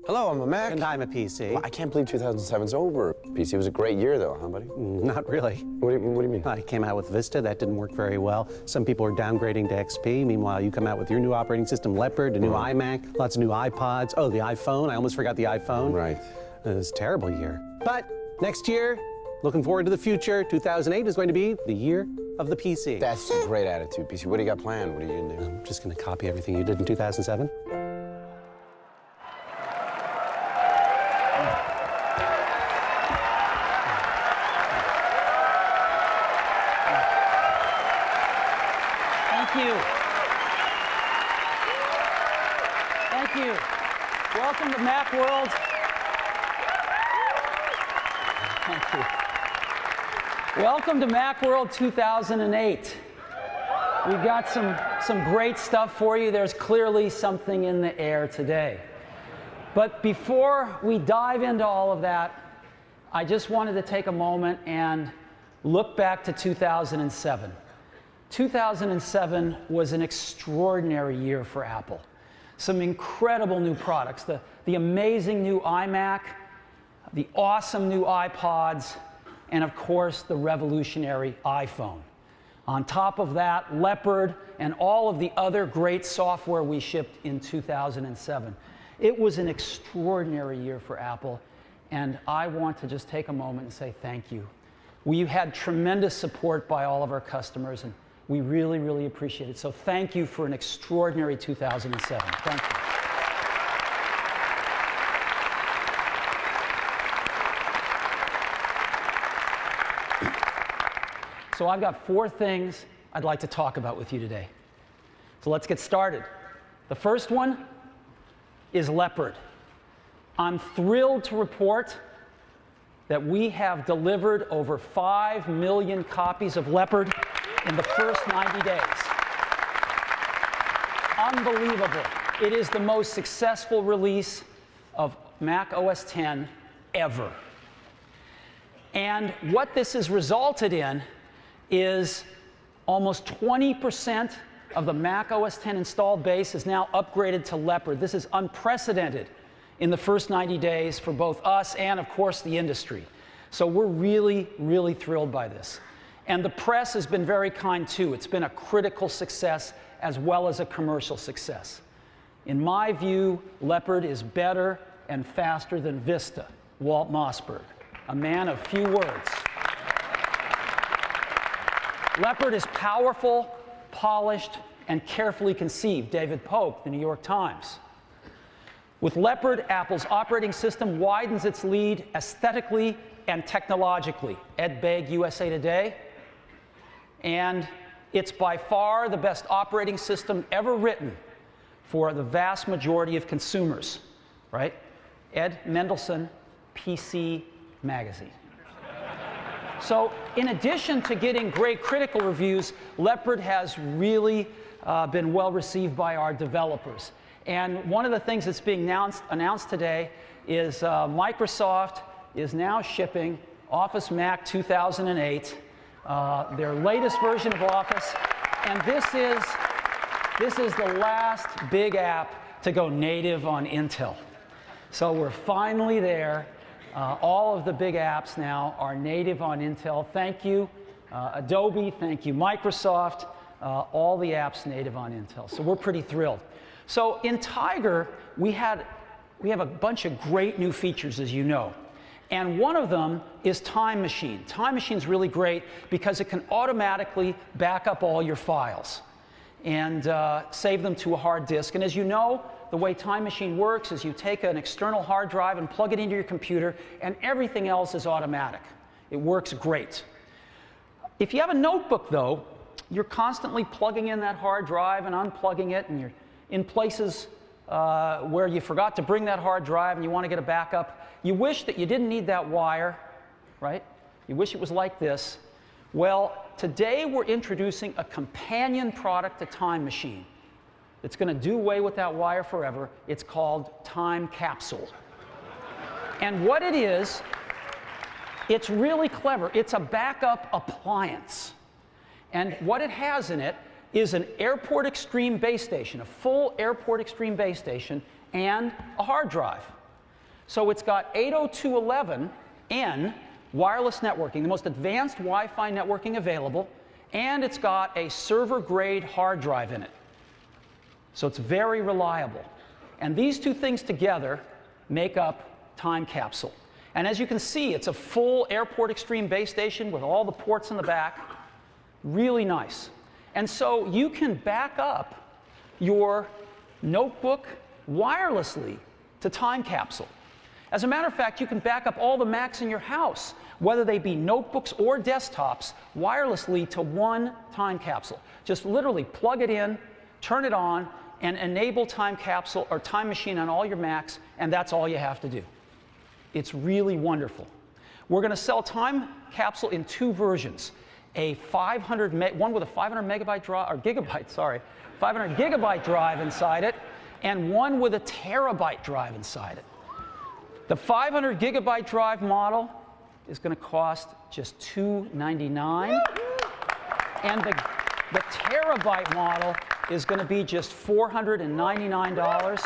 Hello, I'm a Mac. And I'm a PC. Well, I can't believe 2007's over. PC was a great year, though, huh, buddy? Not really. What do you mean? I came out with Vista. That didn't work very well. Some people are downgrading to XP. Meanwhile, you come out with your new operating system, Leopard, a new iMac, lots of new iPods. Oh, the iPhone. I almost forgot the iPhone. Right. It was a terrible year. But next year, looking forward to the future, 2008 is going to be the year of the PC. That's a great attitude, PC. What do you got planned? What are you going to do? I'm just going to copy everything you did in 2007. Thank you. Thank you. Welcome to Macworld. Thank you. Welcome to Macworld 2008. We've got some great stuff for you. There's clearly something in the air today. But before we dive into all of that, I just wanted to take a moment and look back to 2007. 2007 was an extraordinary year for Apple. Some incredible new products, the amazing new iMac, the awesome new iPods, and of course, the revolutionary iPhone. On top of that, Leopard and all of the other great software we shipped in 2007. It was an extraordinary year for Apple, and I want to just take a moment and say thank you. We had tremendous support by all of our customers, and we really, really appreciate it. So thank you for an extraordinary 2007. Thank you. So I've got 4 things I'd like to talk about with you today. So let's get started. The first one is Leopard. I'm thrilled to report that we have delivered over 5 million copies of Leopard in the first 90 days. Unbelievable. It is the most successful release of Mac OS X ever. And what this has resulted in is almost 20% of the Mac OS X installed base is now upgraded to Leopard. This is unprecedented in the first 90 days for both us and, of course, the industry. So we're really, really thrilled by this. And the press has been very kind, too. It's been a critical success as well as a commercial success. In my view, Leopard is better and faster than Vista. Walt Mossberg, a man of few words. Leopard is powerful, polished, and carefully conceived. David Pope, The New York Times. With Leopard, Apple's operating system widens its lead aesthetically and technologically. Ed Begg, USA Today. And it's by far the best operating system ever written for the vast majority of consumers, right? Ed Mendelsohn, PC Magazine. So in addition to getting great critical reviews, Leopard has really been well received by our developers. And one of the things that's being announced today is Microsoft is now shipping Office Mac 2008, their latest version of Office. And this is the last big app to go native on Intel. So we're finally there. All of the big apps now are native on Intel. Thank you, Adobe. Thank you, Microsoft. All the apps native on Intel. So we're pretty thrilled. So in Tiger, we have a bunch of great new features, as you know. And one of them is Time Machine. Time Machine's really great because it can automatically back up all your files and save them to a hard disk. And as you know, the way Time Machine works is you take an external hard drive and plug it into your computer, and everything else is automatic. It works great. If you have a notebook, though, you're constantly plugging in that hard drive and unplugging it, and you're in places where you forgot to bring that hard drive and you want to get a backup. You wish that you didn't need that wire, right? You wish it was like this. Well, today we're introducing a companion product to Time Machine. It's going to do away with that wire forever. It's called Time Capsule. And what it is, it's really clever. It's a backup appliance. And what it has in it is an Airport Extreme base station, a full Airport Extreme base station, and a hard drive. So it's got 802.11n wireless networking, the most advanced Wi-Fi networking available, and it's got a server-grade hard drive in it. So it's very reliable. And these two things together make up Time Capsule. And as you can see, it's a full Airport Extreme base station with all the ports in the back. Really nice. And so you can back up your notebook wirelessly to Time Capsule. As a matter of fact, you can back up all the Macs in your house, whether they be notebooks or desktops, wirelessly to one Time Capsule. Just literally plug it in, turn it on, and enable Time Capsule or Time Machine on all your Macs, and that's all you have to do. It's really wonderful. We're going to sell Time Capsule in two versions. One with a 500 megabyte drive, or gigabyte, sorry, 500 gigabyte drive inside it, and one with a terabyte drive inside it. The 500 gigabyte drive model is going to cost just $299, and the terabyte model is going to be just $499.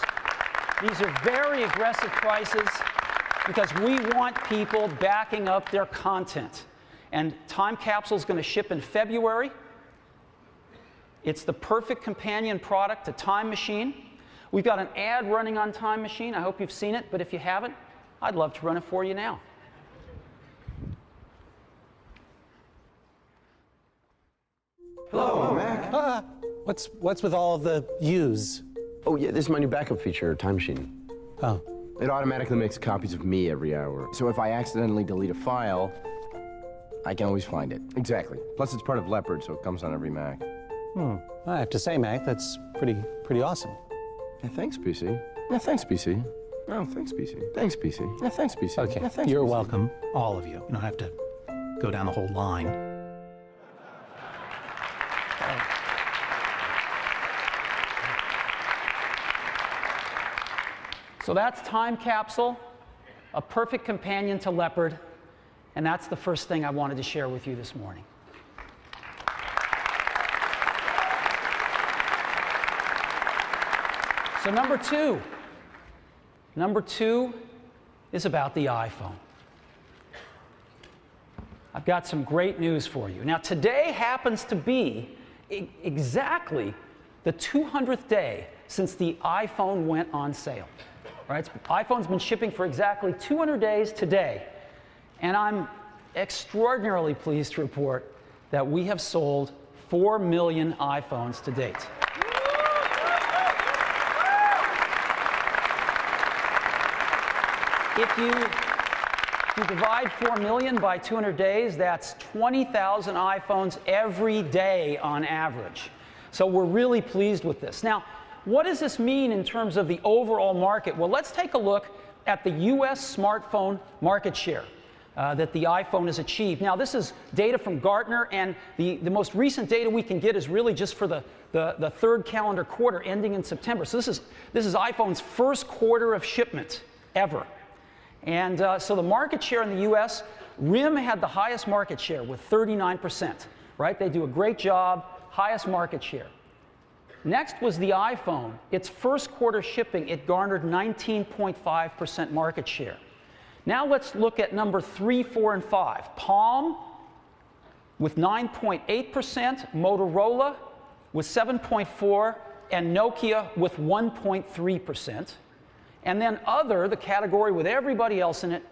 These are very aggressive prices because we want people backing up their content. And Time Capsule is going to ship in February. It's the perfect companion product to Time Machine. We've got an ad running on Time Machine. I hope you've seen it, but if you haven't, I'd love to run it for you now. Hello, Mac. What's with all of the U's? Oh, yeah, this is my new backup feature, Time Machine. Oh. It automatically makes copies of me every hour. So if I accidentally delete a file, I can always find it. Exactly. Plus, it's part of Leopard, so it comes on every Mac. I have to say, Mac, that's pretty awesome. Yeah, thanks, PC. Yeah, thanks, PC. Oh, thanks, PC. Thanks, PC. Yeah, thanks, PC. Okay, yeah, thanks, You're PC. welcome, all of you. You don't have to go down the whole line. So that's Time Capsule, a perfect companion to Leopard, and that's the first thing I wanted to share with you this morning. So number two is about the iPhone. I've got some great news for you. Now, today happens to be exactly the 200th day since the iPhone went on sale. Right? iPhone's been shipping for exactly 200 days today, and I'm extraordinarily pleased to report that we have sold 4 million iPhones to date. If you divide 4 million by 200 days, that's 20,000 iPhones every day on average. So we're really pleased with this. Now, what does this mean in terms of the overall market? Well, let's take a look at the US smartphone market share that the iPhone has achieved. Now, this is data from Gartner, and the most recent data we can get is really just for the third calendar quarter ending in September. So this is iPhone's first quarter of shipment ever. And so the market share in the US, RIM had the highest market share with 39%, right? They do a great job, highest market share. Next was the iPhone. Its first quarter shipping, it garnered 19.5% market share. Now let's look at number 3, 4, and 5. Palm with 9.8%, Motorola with 7.4%, and Nokia with 1.3%. And then other, the category with everybody else in it,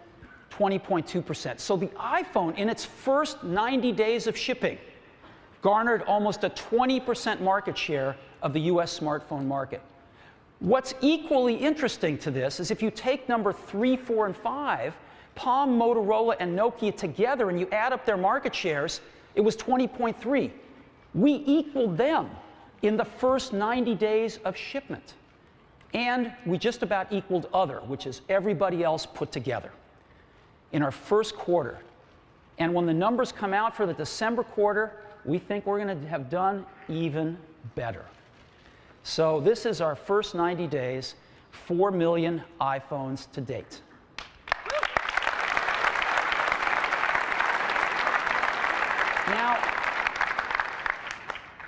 20.2%. So the iPhone, in its first 90 days of shipping, garnered almost a 20% market share of the US smartphone market. What's equally interesting to this is if you take number 3, 4, and 5, Palm, Motorola, and Nokia together, and you add up their market shares, it was 20.3. We equaled them in the first 90 days of shipment. And we just about equaled other, which is everybody else put together, in our first quarter. And when the numbers come out for the December quarter, we think we're going to have done even better. So this is our first 90 days, 4 million iPhones to date. Now,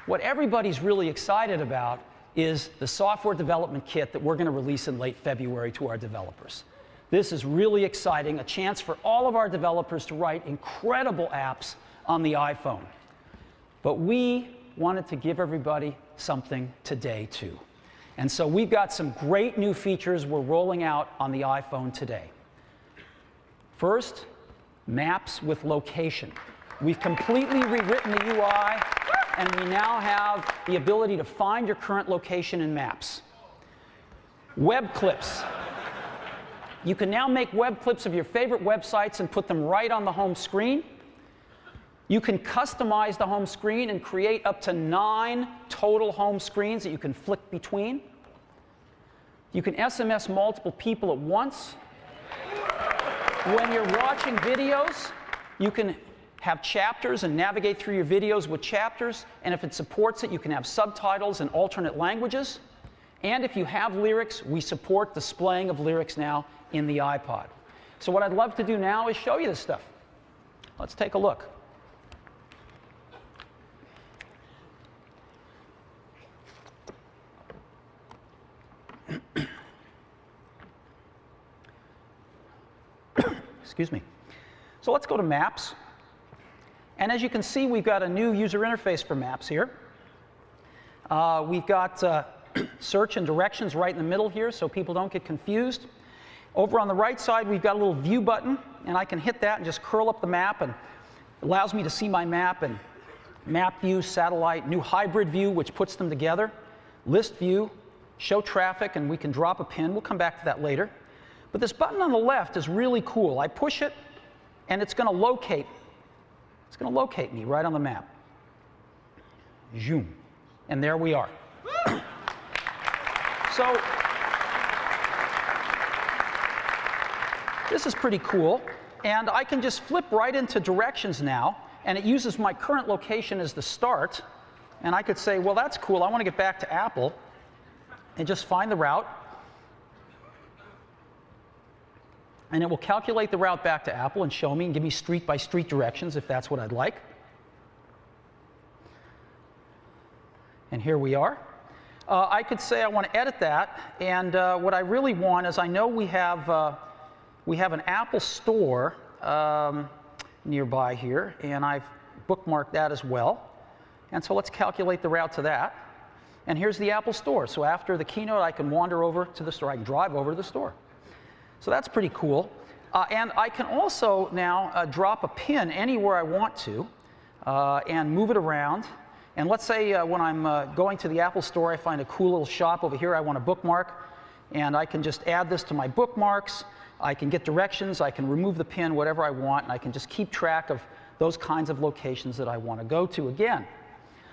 what everybody's really excited about is the software development kit that we're going to release in late February to our developers. This is really exciting, a chance for all of our developers to write incredible apps on the iPhone. But we wanted to give everybody something today, too. And so we've got some great new features we're rolling out on the iPhone today. First, Maps with Location. We've completely rewritten the UI, and we now have the ability to find your current location in Maps. Web clips. You can now make web clips of your favorite websites and put them right on the home screen. You can customize the home screen and create up to 9 total home screens that you can flick between. You can SMS multiple people at once. When you're watching videos, you can have chapters and navigate through your videos with chapters. And if it supports it, you can have subtitles in alternate languages. And if you have lyrics, we support displaying of lyrics now in the iPod. So what I'd love to do now is show you this stuff. Let's take a look. Excuse me. So let's go to Maps. And as you can see, we've got a new user interface for Maps here. We've got search and directions right in the middle here so people don't get confused. Over on the right side, we've got a little view button, and I can hit that and just curl up the map, and it allows me to see my map and map view, satellite, new hybrid view, which puts them together, list view, show traffic, and we can drop a pin. We'll come back to that later. But this button on the left is really cool. I push it, and it's going to locate. It's going to locate me right on the map. Zoom. And there we are. So this is pretty cool. And I can just flip right into directions now, and it uses my current location as the start. And I could say, well, that's cool. I want to get back to Apple, and just find the route. And it will calculate the route back to Apple and show me and give me street-by-street directions if that's what I'd like. And here we are. I could say I want to edit that, and what I really want is I know we have an Apple Store nearby here, and I've bookmarked that as well. And so let's calculate the route to that. And here's the Apple Store. So after the keynote, I can wander over to the store. I can drive over to the store. So that's pretty cool. And I can also now drop a pin anywhere I want to and move it around. And let's say when I'm going to the Apple Store, I find a cool little shop over here I want to bookmark. And I can just add this to my bookmarks. I can get directions. I can remove the pin, whatever I want. And I can just keep track of those kinds of locations that I want to go to again.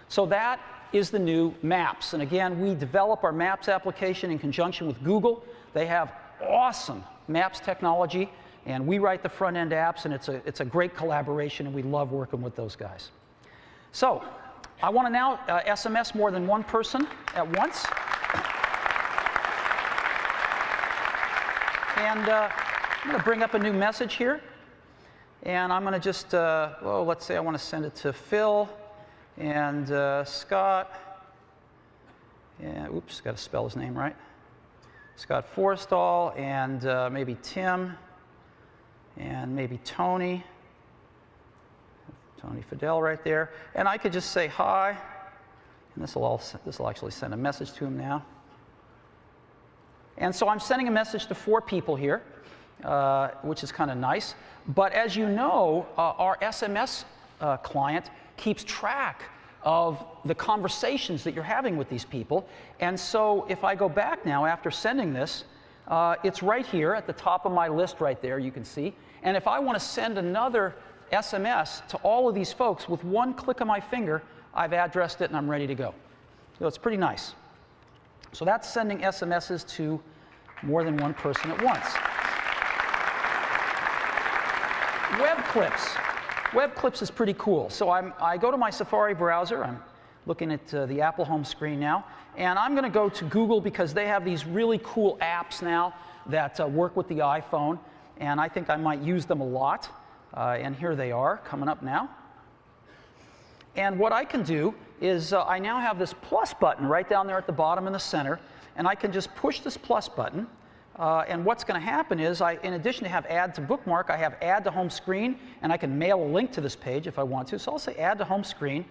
So that is the new Maps. And again, we develop our Maps application in conjunction with Google. They have awesome Maps technology, and we write the front-end apps, and it's a great collaboration, and we love working with those guys. So I want to now SMS more than one person at once. And I'm going to bring up a new message here. And I'm going to just, well, let's say I want to send it to Phil and Scott. Yeah, oops, got to spell his name right. Scott Forstall, and maybe Tim, and maybe Tony Fidel right there. And I could just say hi, and this will actually send a message to him now. And so I'm sending a message to 4 people here, which is kind of nice. But as you know, our SMS client keeps track of the conversations that you're having with these people. And so if I go back now after sending this, it's right here at the top of my list right there, you can see. And if I want to send another SMS to all of these folks with one click of my finger, I've addressed it and I'm ready to go. So it's pretty nice. So that's sending SMSs to more than one person at once. Web clips. Web clips is pretty cool. So I go to my Safari browser. I'm looking at the Apple home screen now. And I'm going to go to Google because they have these really cool apps now that work with the iPhone. And I think I might use them a lot. And here they are coming up now. And what I can do is I now have this plus button right down there at the bottom in the center. And I can just push this plus button. And what's going to happen is, in addition to have add to bookmark, I have add to home screen, and I can mail a link to this page if I want to. So I'll say add to home screen,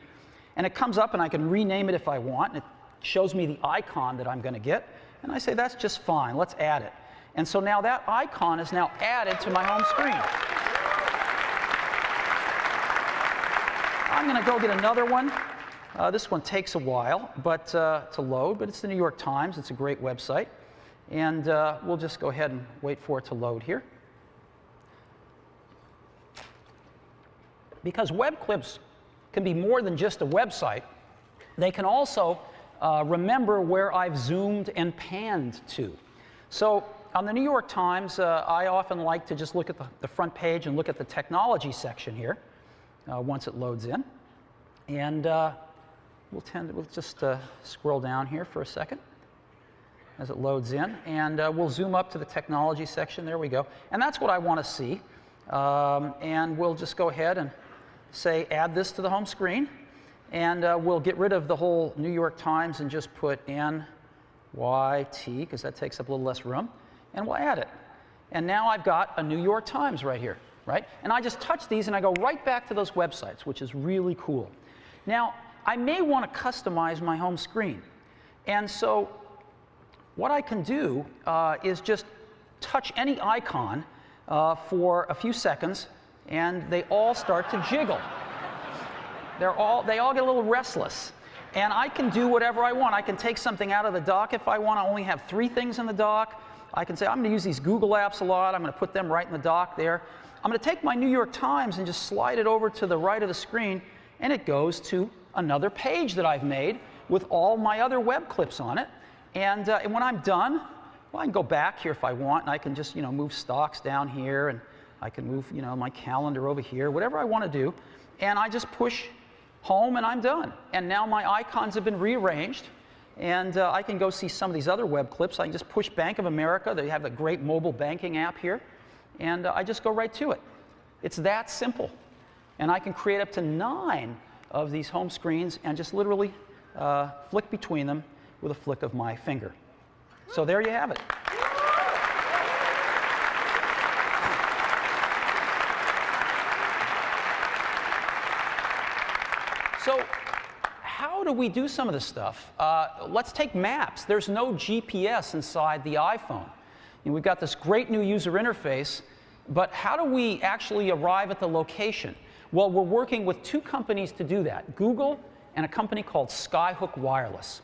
and it comes up, and I can rename it if I want, and it shows me the icon that I'm going to get. And I say, that's just fine, let's add it. And so now that icon is now added to my home screen. I'm going to go get another one. This one takes a while to load, but it's the New York Times. It's a great website. And we'll just go ahead and wait for it to load here. Because web clips can be more than just a website, they can also remember where I've zoomed and panned to. So on the New York Times, I often like to just look at the front page and look at the technology section here once it loads in. And we'll just scroll down here for a second as it loads in. And we'll zoom up to the technology section. There we go. And that's what I want to see. And we'll just go ahead and say add this to the home screen. And we'll get rid of the whole New York Times and just put NYT, because that takes up a little less room. And we'll add it. And now I've got a New York Times right here, right? And I just touch these and I go right back to those websites, which is really cool. Now, I may want to customize my home screen. And so what I can do is just touch any icon for a few seconds, and they all start to jiggle. They all get a little restless. And I can do whatever I want. I can take something out of the dock if I want. I only have 3 things in the dock. I can say, I'm going to use these Google apps a lot. I'm going to put them right in the dock there. I'm going to take my New York Times and just slide it over to the right of the screen, and it goes to another page that I've made with all my other web clips on it. And when I'm done, well, I can go back here if I want, and I can just move stocks down here, and I can move my calendar over here, whatever I want to do. And I just push home, and I'm done. And now my icons have been rearranged, and I can go see some of these other web clips. I can just push Bank of America. They have a great mobile banking app here, and I just go right to it. It's that simple. And I can create up to 9 of these home screens and just literally flick between them with a flick of my finger. So there you have it. So how do we do some of this stuff? Let's take maps. There's no GPS inside the iPhone. We've got this great new user interface, but how do we actually arrive at the location? Well, we're working with 2 companies to do that, Google and a company called Skyhook Wireless.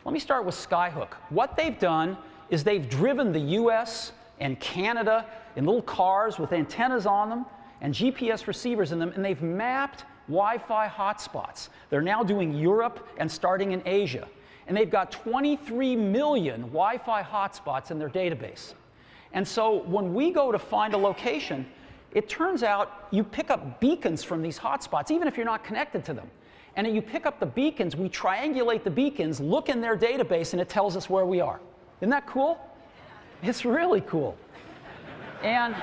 Let me start with Skyhook. What they've done is they've driven the US and Canada in little cars with antennas on them and GPS receivers in them, and they've mapped Wi-Fi hotspots. They're now doing Europe and starting in Asia. And they've got 23 million Wi-Fi hotspots in their database. And so when we go to find a location, it turns out you pick up beacons from these hotspots, even if you're not connected to them. And you pick up the beacons, we triangulate the beacons, look in their database, and it tells us where we are. Isn't that cool? It's really cool. And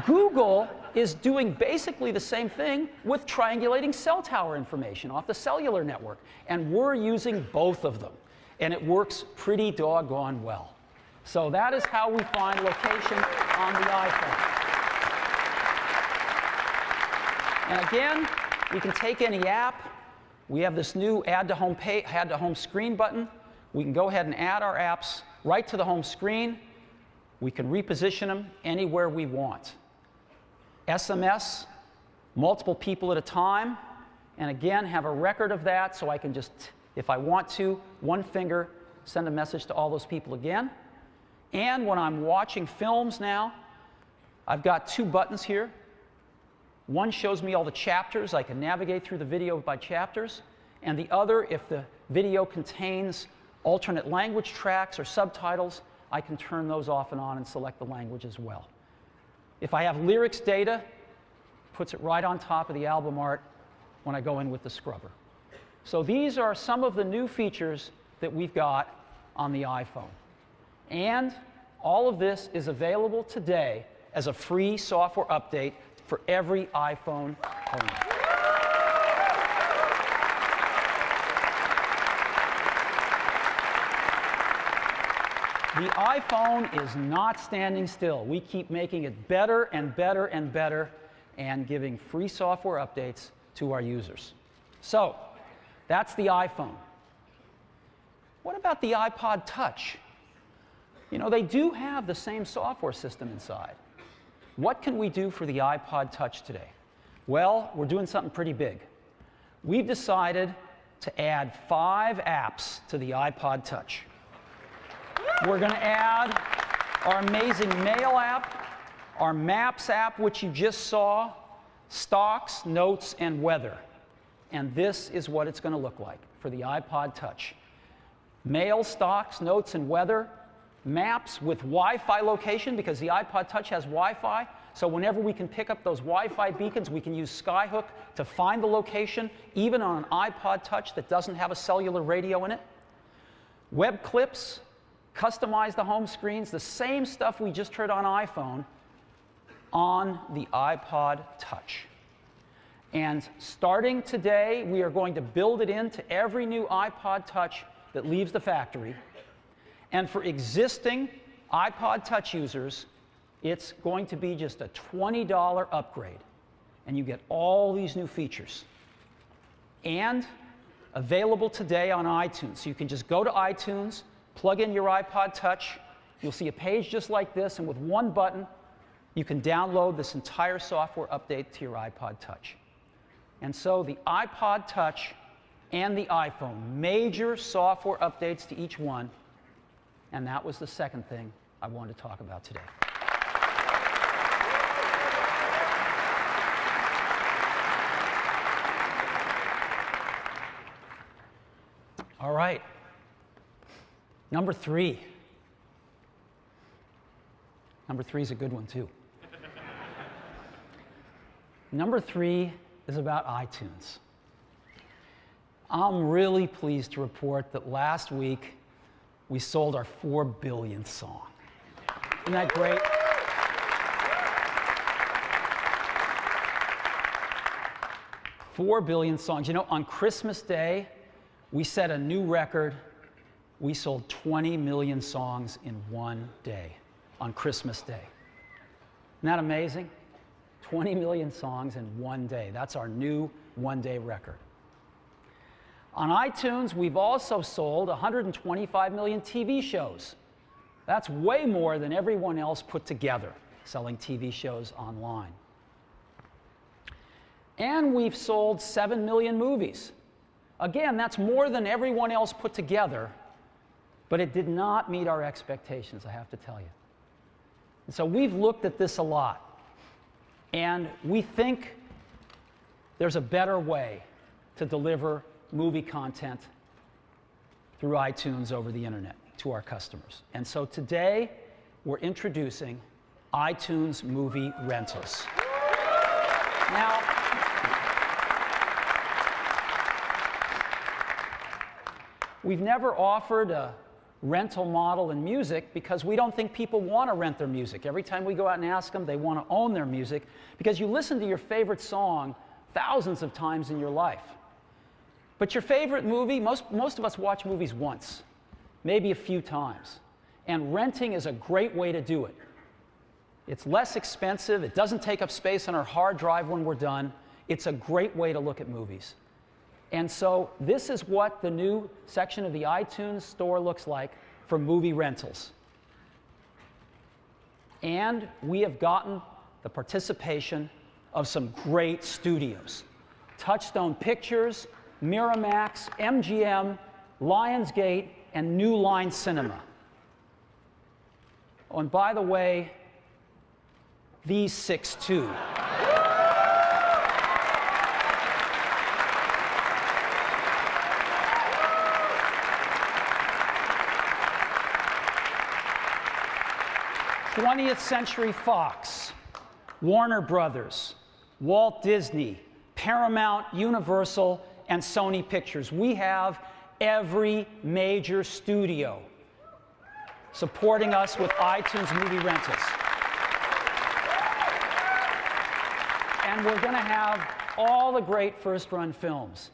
Google is doing basically the same thing with triangulating cell tower information off the cellular network. And we're using both of them. And it works pretty doggone well. So that is how we find location on the iPhone. And again, we can take any app. We have this new add to home screen button. We can go ahead and add our apps right to the home screen. We can reposition them anywhere we want. SMS, multiple people at a time, and again, have a record of that so I can just, if I want to, one finger, send a message to all those people again. And when I'm watching films now, I've got 2 buttons here. One shows me all the chapters. I can navigate through the video by chapters. And the other, if the video contains alternate language tracks or subtitles, I can turn those off and on and select the language as well. If I have lyrics data, it puts it right on top of the album art when I go in with the scrubber. So these are some of the new features that we've got on the iPhone. And all of this is available today as a free software update for every iPhone owner. The iPhone is not standing still. We keep making it better and better and better and giving free software updates to our users. So, that's the iPhone. What about the iPod Touch? You know, they do have the same software system inside. What can we do for the iPod Touch today? Well, we're doing something pretty big. We've decided to add 5 apps to the iPod Touch. We're going to add our amazing Mail app, our Maps app, which you just saw, Stocks, Notes, and Weather. And this is what it's going to look like for the iPod Touch. Mail, Stocks, Notes, and Weather. Maps with Wi-Fi location, because the iPod Touch has Wi-Fi. So whenever we can pick up those Wi-Fi beacons, we can use Skyhook to find the location, even on an iPod Touch that doesn't have a cellular radio in it. Web clips, customize the home screens, the same stuff we just heard on iPhone, on the iPod Touch. And starting today, we are going to build it into every new iPod Touch that leaves the factory. And for existing iPod Touch users, it's going to be just a $20 upgrade. And you get all these new features. And available today on iTunes. So you can just go to iTunes, plug in your iPod Touch. You'll see a page just like this, and with one button, you can download this entire software update to your iPod Touch. And so the iPod Touch and the iPhone, major software updates to each one. And that was the second thing I wanted to talk about today. All right. Number 3. Number 3 is a good one, too. Number 3 is about iTunes. I'm really pleased to report that last week we sold our 4 billionth song. Isn't that great? $4 billion songs. You know, on Christmas Day, we set a new record. We sold 20 million songs in one day on Christmas Day. Isn't that amazing? 20 million songs in one day. That's our new one-day record. On iTunes, we've also sold 125 million TV shows. That's way more than everyone else put together, selling TV shows online. And we've sold 7 million movies. Again, that's more than everyone else put together, but it did not meet our expectations, I have to tell you. And so we've looked at this a lot, and we think there's a better way to deliver movie content through iTunes over the internet to our customers. And so today, we're introducing iTunes Movie Rentals. Now, we've never offered a rental model in music because we don't think people want to rent their music. Every time we go out and ask them, they want to own their music because you listen to your favorite song thousands of times in your life. But your favorite movie, most of us watch movies once, maybe a few times. And renting is a great way to do it. It's less expensive. It doesn't take up space on our hard drive when we're done. It's a great way to look at movies. And so this is what the new section of the iTunes store looks like for movie rentals. And we have gotten the participation of some great studios. Touchstone Pictures, Miramax, MGM, Lionsgate, and New Line Cinema. Oh, and by the way, these 6 too. Twentieth Century Fox, Warner Brothers, Walt Disney, Paramount, Universal, and Sony Pictures. We have every major studio supporting us with iTunes Movie Rentals. And we're going to have all the great first-run films.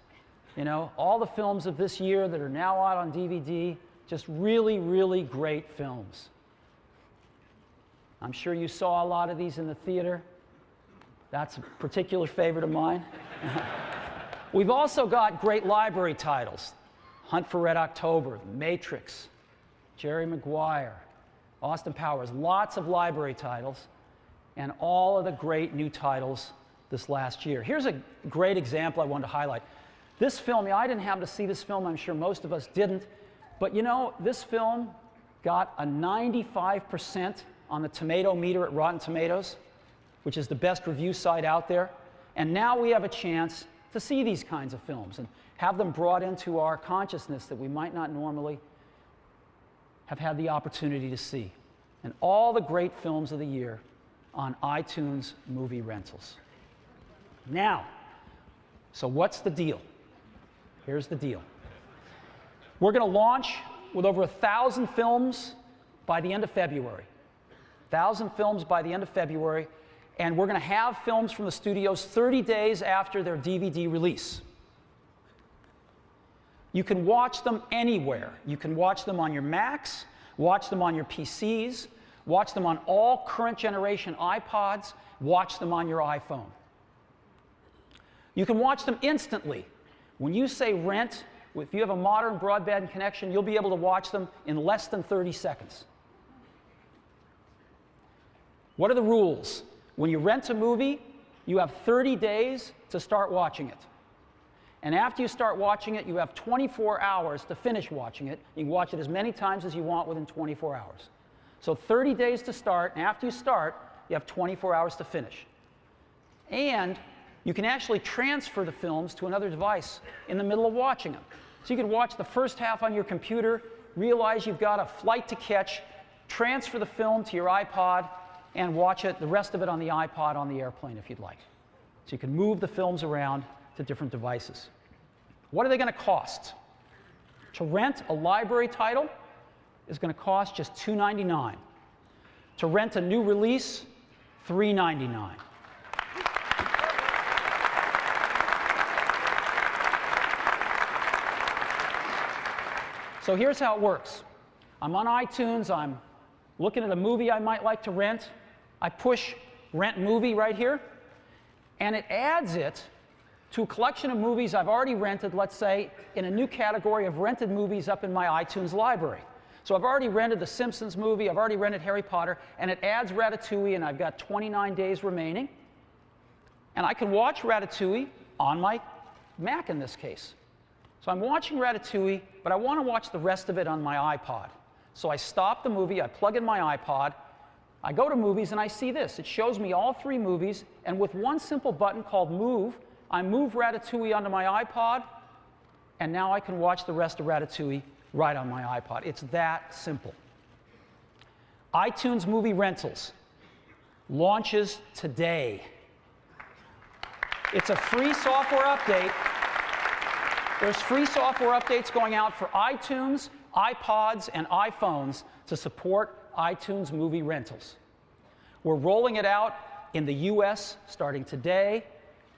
You know, all the films of this year that are now out on DVD, Just really, really great films. I'm sure you saw a lot of these in the theater. That's a particular favorite of mine. We've also got great library titles. Hunt for Red October, Matrix, Jerry Maguire, Austin Powers. Lots of library titles, and all of the great new titles this last year. Here's a great example I wanted to highlight. This film, I didn't happen to see this film. I'm sure most of us didn't. But you know, this film got a 95% on the tomato meter at Rotten Tomatoes, which is the best review site out there. And now we have a chance to see these kinds of films and have them brought into our consciousness that we might not normally have had the opportunity to see. And all the great films of the year on iTunes Movie Rentals. Now, so what's the deal? Here's the deal. We're going to launch with over 1,000 films by the end of February. 1,000 films by the end of February. And we're going to have films from the studios 30 days after their DVD release. You can watch them anywhere. You can watch them on your Macs, watch them on your PCs, watch them on all current generation iPods, watch them on your iPhone. You can watch them instantly. When you say rent, if you have a modern broadband connection, you'll be able to watch them in less than 30 seconds. What are the rules? When you rent a movie, you have 30 days to start watching it. And after you start watching it, you have 24 hours to finish watching it. You can watch it as many times as you want within 24 hours. So 30 days to start, and after you start, you have 24 hours to finish. And you can actually transfer the films to another device in the middle of watching them. So you could watch the first half on your computer, realize you've got a flight to catch, transfer the film to your iPod, and watch it, the rest of it on the iPod on the airplane if you'd like. So you can move the films around to different devices. What are they going to cost? To rent a library title is going to cost just $2.99. To rent a new release, $3.99. So here's how it works. I'm on iTunes, I'm looking at a movie I might like to rent. I push Rent Movie right here, and it adds it to a collection of movies I've already rented, let's say, in a new category of rented movies up in my iTunes library. So I've already rented the Simpsons movie, I've already rented Harry Potter, and it adds Ratatouille, and I've got 29 days remaining. And I can watch Ratatouille on my Mac in this case. So I'm watching Ratatouille, but I want to watch the rest of it on my iPod. So I stop the movie, I plug in my iPod, I go to movies, and I see this. It shows me all 3 movies, and with one simple button called Move, I move Ratatouille onto my iPod, and now I can watch the rest of Ratatouille right on my iPod. It's that simple. iTunes Movie Rentals launches today. It's a free software update. There's free software updates going out for iTunes, iPods, and iPhones to support iTunes Movie Rentals. We're rolling it out in the US starting today,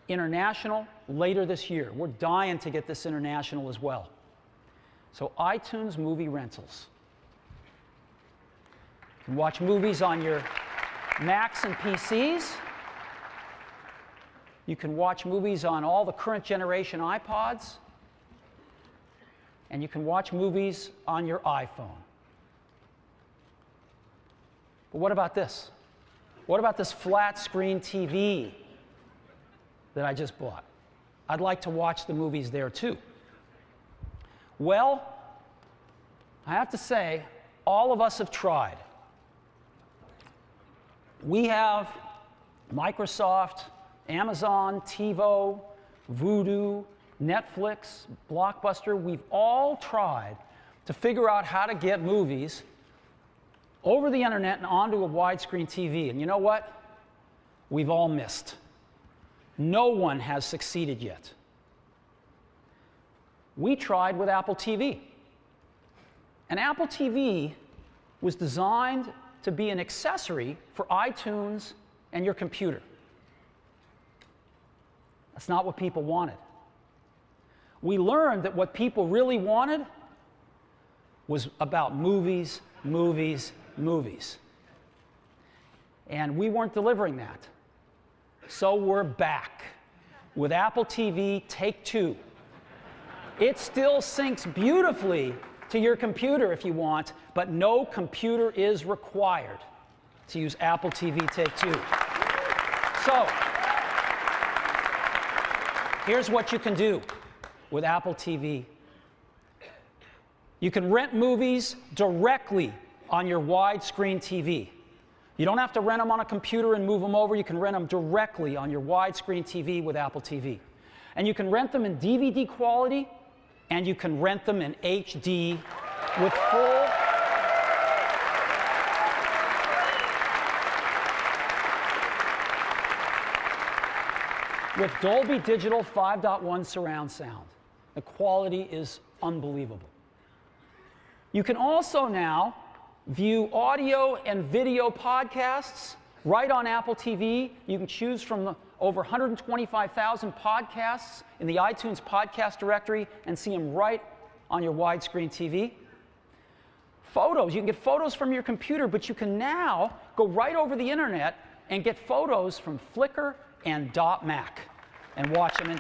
international later this year. We're dying to get this international as well. So iTunes Movie Rentals. You can watch movies on your Macs and PCs. You can watch movies on all the current generation iPods. And you can watch movies on your iPhone. But what about this? What about this flat screen TV that I just bought? I'd like to watch the movies there too. Well, I have to say, all of us have tried. We have Microsoft, Amazon, TiVo, Vudu, Netflix, Blockbuster. We've all tried to figure out how to get movies over the internet and onto a widescreen TV. And you know what? We've all missed. No one has succeeded yet. We tried with Apple TV. And Apple TV was designed to be an accessory for iTunes and your computer. That's not what people wanted. We learned that what people really wanted was about movies, movies, movies. And we weren't delivering that. So we're back with Apple TV Take 2. It still syncs beautifully to your computer if you want, but no computer is required to use Apple TV Take 2. So, here's what you can do with Apple TV. You can rent movies directly on your widescreen TV. You don't have to rent them on a computer and move them over. You can rent them directly on your widescreen TV with Apple TV. And you can rent them in DVD quality, and you can rent them in HD with full with Dolby Digital 5.1 surround sound. The quality is unbelievable. You can also now view audio and video podcasts right on Apple TV. You can choose from the over 125,000 podcasts in the iTunes podcast directory and see them right on your widescreen TV. Photos, you can get photos from your computer, but you can now go right over the internet and get photos from Flickr and .mac and watch them.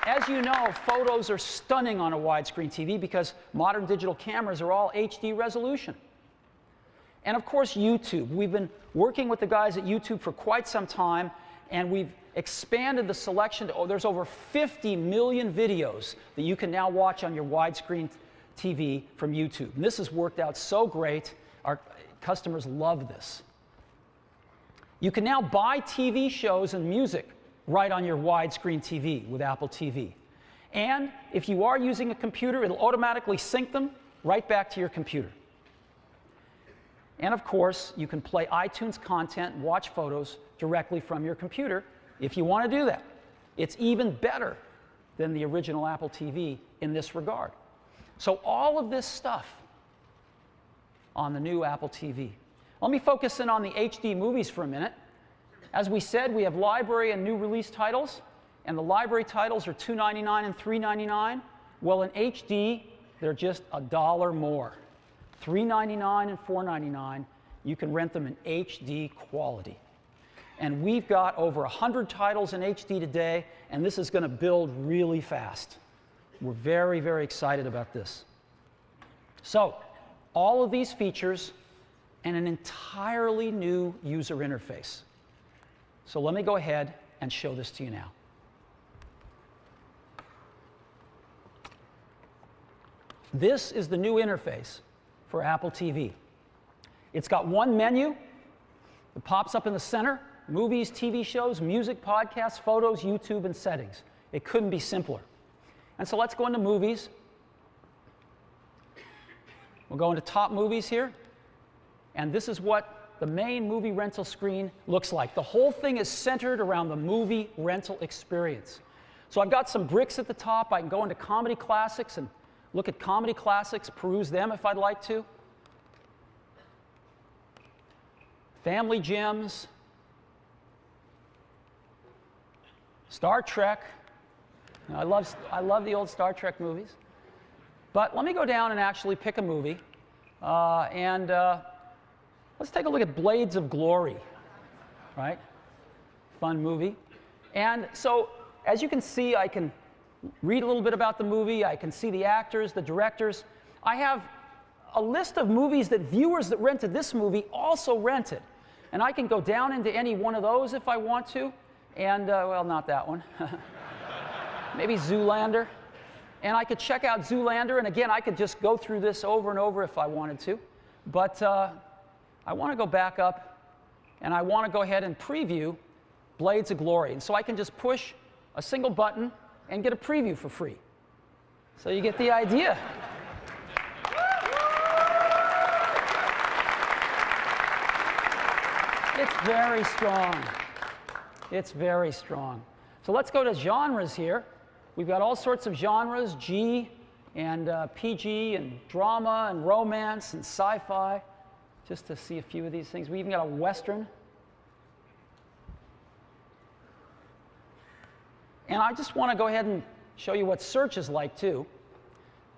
As you know, photos are stunning on a widescreen TV because modern digital cameras are all HD resolution. And of course, YouTube. We've been working with the guys at YouTube for quite some time, and we've expanded the selection to, there's over 50 million videos that you can now watch on your widescreen TV from YouTube. And this has worked out so great. Our customers love this. You can now buy TV shows and music right on your widescreen TV with Apple TV. And if you are using a computer, it'll automatically sync them right back to your computer. And of course, you can play iTunes content and watch photos directly from your computer if you want to do that. It's even better than the original Apple TV in this regard. So all of this stuff on the new Apple TV. Let me focus in on the HD movies for a minute. As we said, we have library and new release titles, and the library titles are $2.99 and $3.99. Well, in HD, they're just $1 more. $3.99 and $4.99. You can rent them in HD quality. And we've got over 100 titles in HD today, and this is going to build really fast. We're very, very excited about this. So, all of these features and an entirely new user interface. So let me go ahead and show this to you now. This is the new interface for Apple TV. It's got one menu. It pops up in the center: movies, TV shows, music, podcasts, photos, YouTube, and settings. It couldn't be simpler. And so let's go into movies. We'll go into top movies here. And this is what the main movie rental screen looks like. The whole thing is centered around the movie rental experience. So I've got some bricks at the top. I can go into comedy classics and look at comedy classics, peruse them if I'd like to. Family gems. Star Trek. I love the old Star Trek movies. But let me go down and actually pick a movie. Let's take a look at Blades of Glory, right? Fun movie. And so, as you can see, I can read a little bit about the movie. I can see the actors, the directors. I have a list of movies that viewers that rented this movie also rented. And I can go down into any one of those if I want to. And, well, not that one. Maybe Zoolander. And I could check out Zoolander. And again, I could just go through this over and over if I wanted to. But I want to go back up, and I want to go ahead and preview Blades of Glory. And so I can just push a single button and get a preview for free. So you get the idea. It's very strong. It's very strong. So let's go to genres here. We've got all sorts of genres, G and PG and drama and romance and sci-fi, just to see a few of these things. We even got a Western. And I just want to go ahead and show you what search is like, too.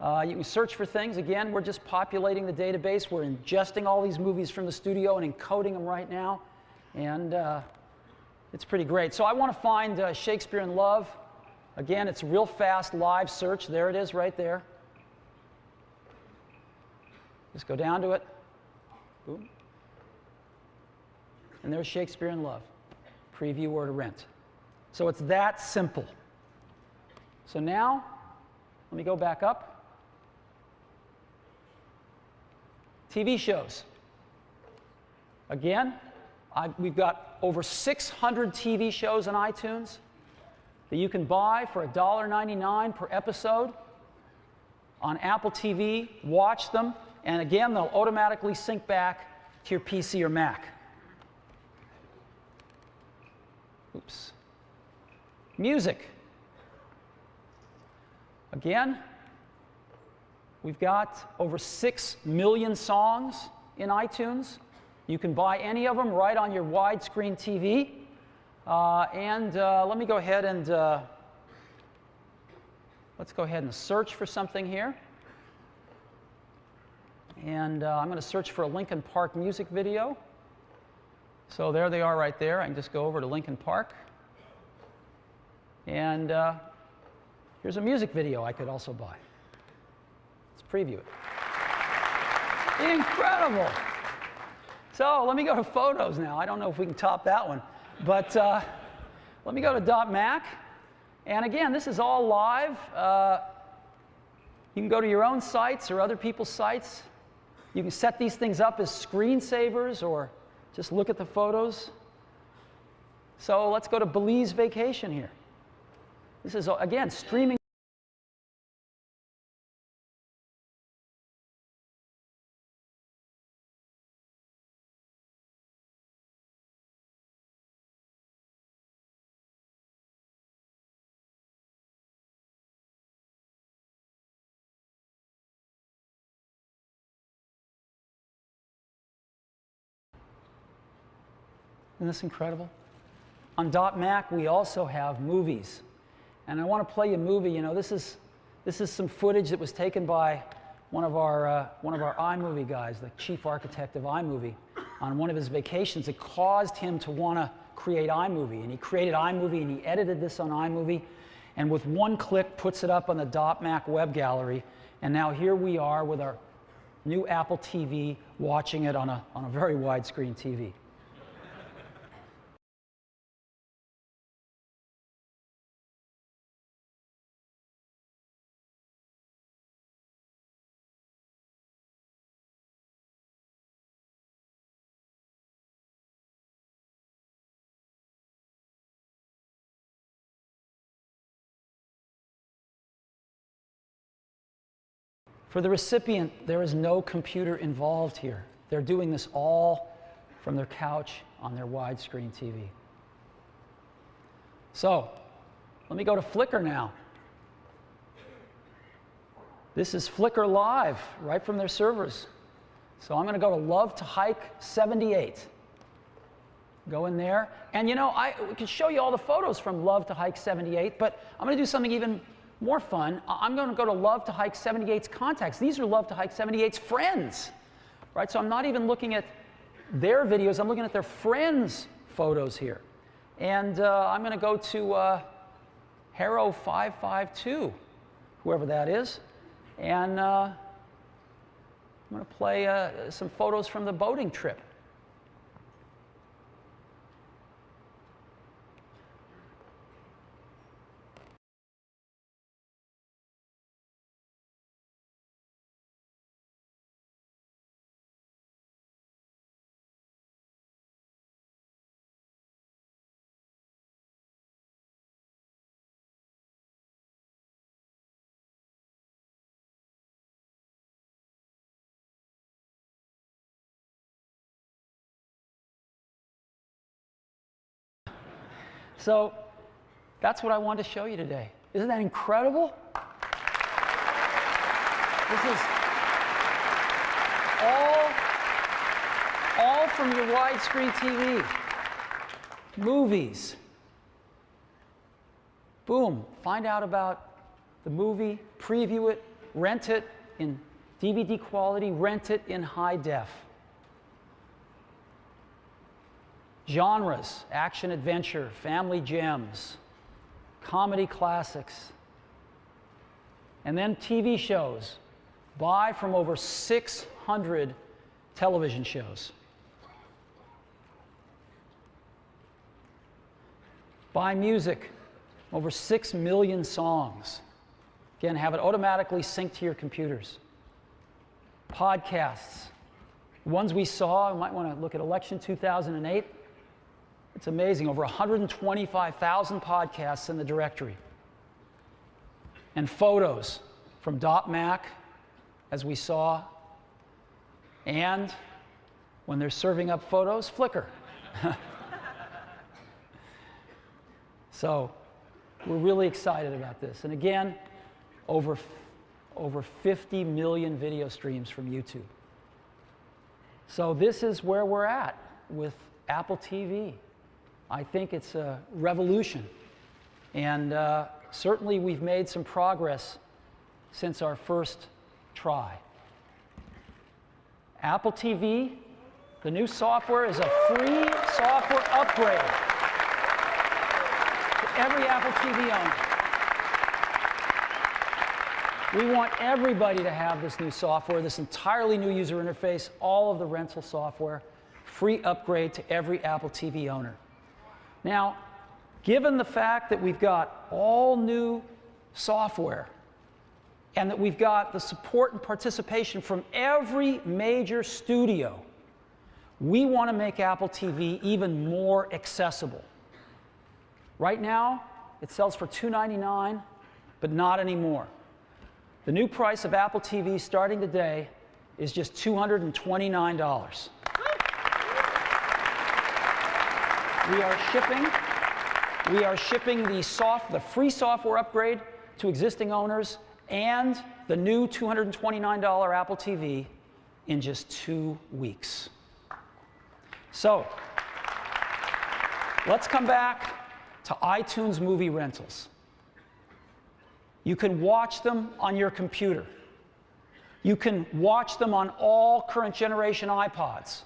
You can search for things. Again, we're just populating the database. We're ingesting all these movies from the studio and encoding them right now. And it's pretty great. So I want to find Shakespeare in Love. Again, it's real fast live search. There it is right there. Just go down to it. Boom. And there's Shakespeare in Love. Preview or to rent. So it's that simple. So now, let me go back up. TV shows. Again, we've got over 600 TV shows on iTunes that you can buy for $1.99 per episode on Apple TV. Watch them, and again, they'll automatically sync back to your PC or Mac. Oops. Music. Again, we've got over 6 million songs in iTunes. You can buy any of them right on your widescreen TV. Let me go ahead and let's go ahead and search for something here. And I'm going to search for a Linkin Park music video. So there they are right there. I can just go over to Linkin Park. And here's a music video I could also buy. Let's preview it. Incredible! So let me go to photos now. I don't know if we can top that one. But let me go to .mac. And again, this is all live. You can go to your own sites or other people's sites. You can set these things up as screensavers or just look at the photos. So let's go to Belize Vacation here. This is, again, streaming. Isn't this incredible? On .mac, we also have movies. And I want to play you a movie. You know, this is some footage that was taken by one of our iMovie guys, the chief architect of iMovie, on one of his vacations. It caused him to want to create iMovie. And he created iMovie, and he edited this on iMovie. And with one click, puts it up on the .mac web gallery. And now here we are with our new Apple TV, watching it on a very widescreen TV. For the recipient, there is no computer involved here. They're doing this all from their couch on their widescreen TV. So, let me go to Flickr now. This is Flickr Live, right from their servers. So I'm going to go to Love to Hike 78. Go in there. And you know, I could show you all the photos from Love to Hike 78, but I'm going to do something even more fun. I'm going to go to Love to Hike 78's contacts. These are Love to Hike 78's friends, right? So I'm not even looking at their videos. I'm looking at their friends' photos here. And I'm going to go to Hero552, whoever that is. And I'm going to play some photos from the boating trip. So that's what I wanted to show you today. Isn't that incredible? This is all from your widescreen TV. Movies. Boom. Find out about the movie, preview it, rent it in DVD quality, rent it in high def. Genres, action adventure, family gems, comedy classics, and then TV shows. Buy from over 600 television shows. Buy music, over 6 million songs. Again, have it automatically synced to your computers. Podcasts, ones we saw, you might want to look at election 2008. It's amazing, over 125,000 podcasts in the directory. And photos from .Mac, as we saw, and when they're serving up photos, Flickr. So we're really excited about this. And again, over 50 million video streams from YouTube. So this is where we're at with Apple TV. I think it's a revolution. And certainly we've made some progress since our first try. Apple TV, the new software, is a free software upgrade to every Apple TV owner. We want everybody to have this new software, this entirely new user interface, all of the rental software, free upgrade to every Apple TV owner. Now, given the fact that we've got all new software and that we've got the support and participation from every major studio, we want to make Apple TV even more accessible. Right now, it sells for $299, but not anymore. The new price of Apple TV starting today is just $229. We are shipping the free software upgrade to existing owners and the new $229 Apple TV in just 2 weeks. So let's come back to iTunes movie rentals. You can watch them on your computer. You can watch them on all current generation iPods.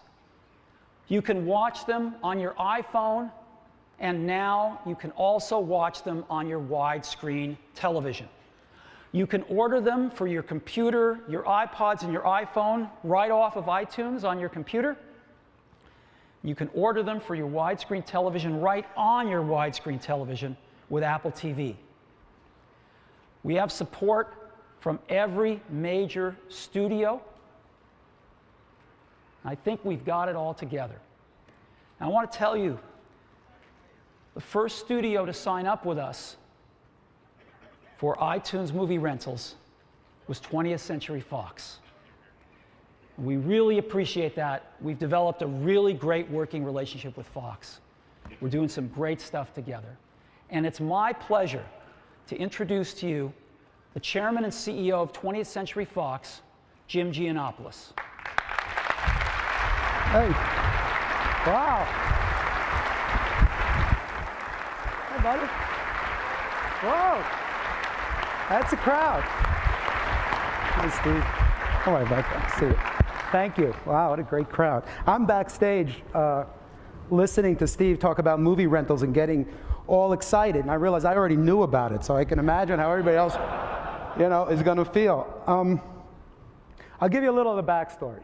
You can watch them on your iPhone, and now you can also watch them on your widescreen television. You can order them for your computer, your iPods, and your iPhone right off of iTunes on your computer. You can order them for your widescreen television right on your widescreen television with Apple TV. We have support from every major studio. I think we've got it all together. And I want to tell you, the first studio to sign up with us for iTunes movie rentals was 20th Century Fox. We really appreciate that. We've developed a really great working relationship with Fox. We're doing some great stuff together. And it's my pleasure to introduce to you the chairman and CEO of 20th Century Fox, Jim Giannopoulos. Hey. Wow. Hey, buddy. Whoa. That's a crowd. Hey, Steve. How are you, bud? Good to see you. Thank you. Wow, what a great crowd. I'm backstage listening to Steve talk about movie rentals and getting all excited, and I realized I already knew about it, so I can imagine how everybody else, is going to feel. I'll give you a little of the backstory.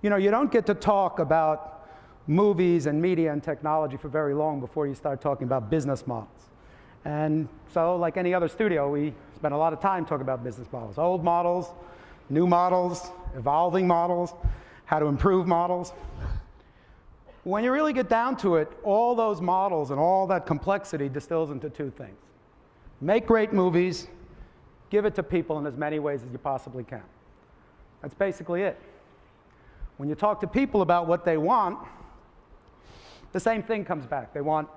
You don't get to talk about movies and media and technology for very long before you start talking about business models. And so, like any other studio, we spent a lot of time talking about business models. Old models, new models, evolving models, how to improve models. When you really get down to it, all those models and all that complexity distills into two things. Make great movies, give it to people in as many ways as you possibly can. That's basically it. When you talk to people about what they want, the same thing comes back. They want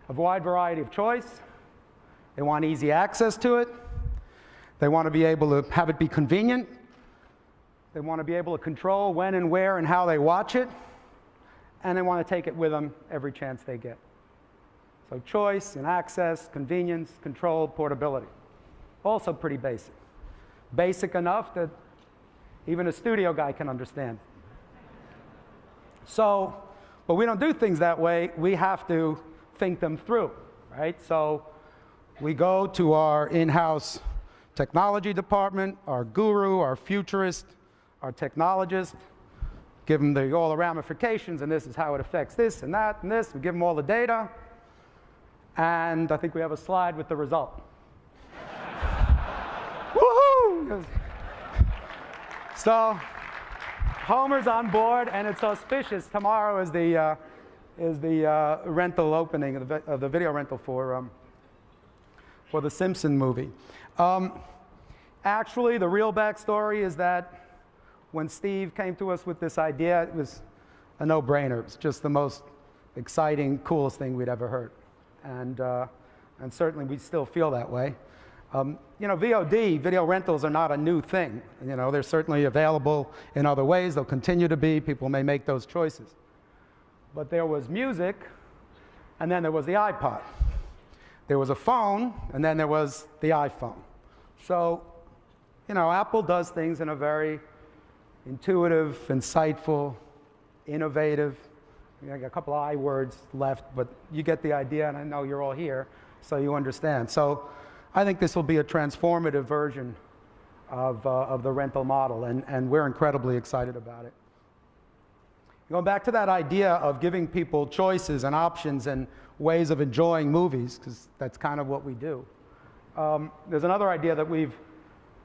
a wide variety of choice. They want easy access to it. They want to be able to have it be convenient. They want to be able to control when and where and how they watch it. And they want to take it with them every chance they get. So choice and access, convenience, control, portability. Also pretty basic. Basic enough that even a studio guy can understand. So, but we don't do things that way. We have to think them through, right? So we go to our in-house technology department, our guru, our futurist, our technologist, give them all the ramifications, and this is how it affects this and that and this. We give them all the data, and I think we have a slide with the result. Woohoo! So Homer's on board, and it's auspicious. Tomorrow is the rental opening of the video rental for the Simpson movie. Actually, the real backstory is that when Steve came to us with this idea, it was a no-brainer. It was just the most exciting, coolest thing we'd ever heard. And certainly we still feel that way. You know, VOD, video rentals, are not a new thing. You know, they're certainly available in other ways. They'll continue to be. People may make those choices. But there was music, and then there was the iPod. There was a phone, and then there was the iPhone. So, you know, Apple does things in a very intuitive, insightful, innovative. I got a couple of I words left, but you get the idea, and I know you're all here, so you understand. So I think this will be a transformative version of the rental model, and we're incredibly excited about it. Going back to that idea of giving people choices and options and ways of enjoying movies, because that's kind of what we do. There's another idea that we've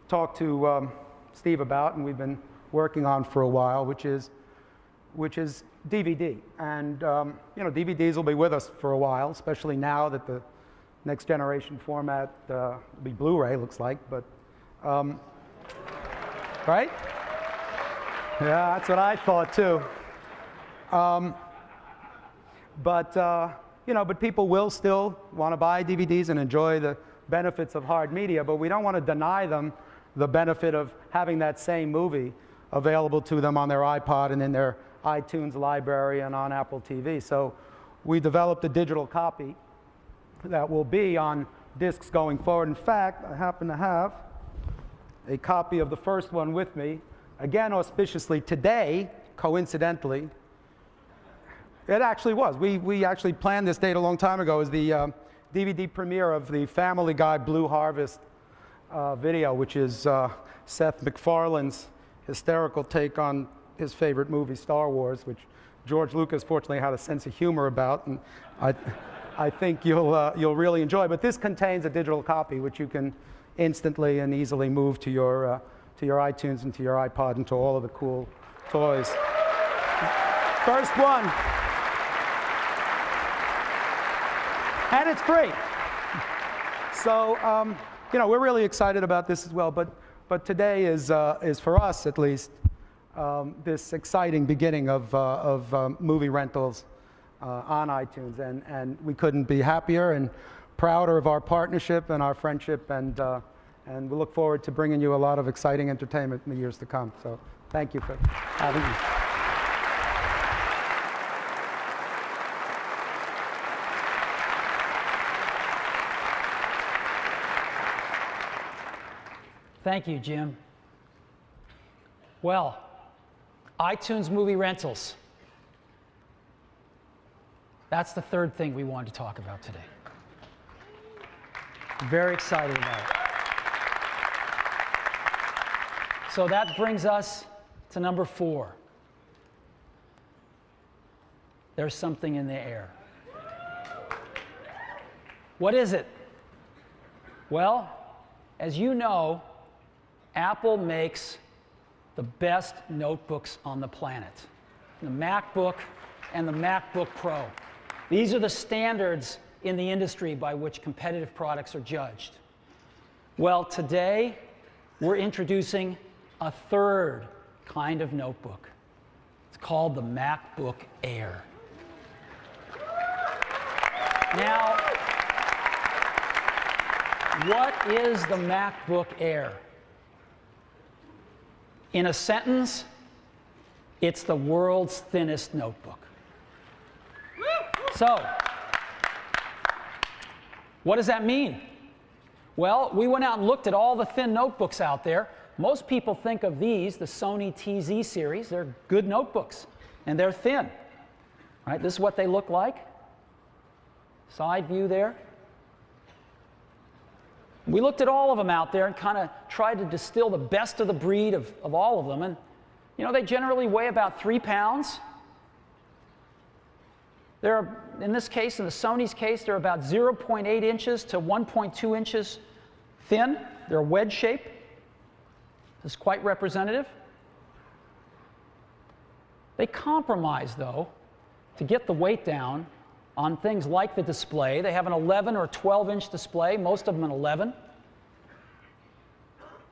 talked to Steve about, and we've been working on for a while, which is DVD. And you know, DVDs will be with us for a while, especially now that the next generation format will be Blu-ray, looks like. But right? Yeah, that's what I thought too. You know, but people will still want to buy DVDs and enjoy the benefits of hard media, but we don't want to deny them the benefit of having that same movie available to them on their iPod and in their iTunes library and on Apple TV. So we developed a digital copy that will be on discs going forward. In fact, I happen to have a copy of the first one with me. Again, auspiciously today, coincidentally, it actually was. We actually planned this date a long time ago as the DVD premiere of the Family Guy Blue Harvest video, which is Seth MacFarlane's hysterical take on his favorite movie, Star Wars, which George Lucas fortunately had a sense of humor about, and I think you'll really enjoy. But this contains a digital copy, which you can instantly and easily move to your iTunes and to your iPod and to all of the cool toys. First one. And it's free. So, you know, we're really excited about this as well. But today is for us, at least, this exciting beginning of movie rentals on iTunes. And we couldn't be happier and prouder of our partnership and our friendship. And we look forward to bringing you a lot of exciting entertainment in the years to come. So thank you for having me. Thank you, Jim. Well, iTunes movie rentals. That's the third thing we wanted to talk about today. Very excited about it. So that brings us to number 4. There's something in the air. What is it? Well, as you know, Apple makes the best notebooks on the planet. The MacBook and the MacBook Pro. These are the standards in the industry by which competitive products are judged. Well, today, we're introducing a third kind of notebook. It's called the MacBook Air. Now, what is the MacBook Air? In a sentence, it's the world's thinnest notebook. So, what does that mean? Well, we went out and looked at all the thin notebooks out there. Most people think of these, the Sony TZ series. They're good notebooks, and they're thin. Right? This is what they look like. Side view there. We looked at all of them out there and kind of tried to distill the best of the breed of all of them. And, you know, they generally weigh about 3 pounds. They're, in this case, in the Sony's case, they're about 0.8 inches to 1.2 inches thin. They're wedge shape. This is quite representative. They compromise, though, to get the weight down on things like the display. They have an 11 or 12-inch display, most of them an 11.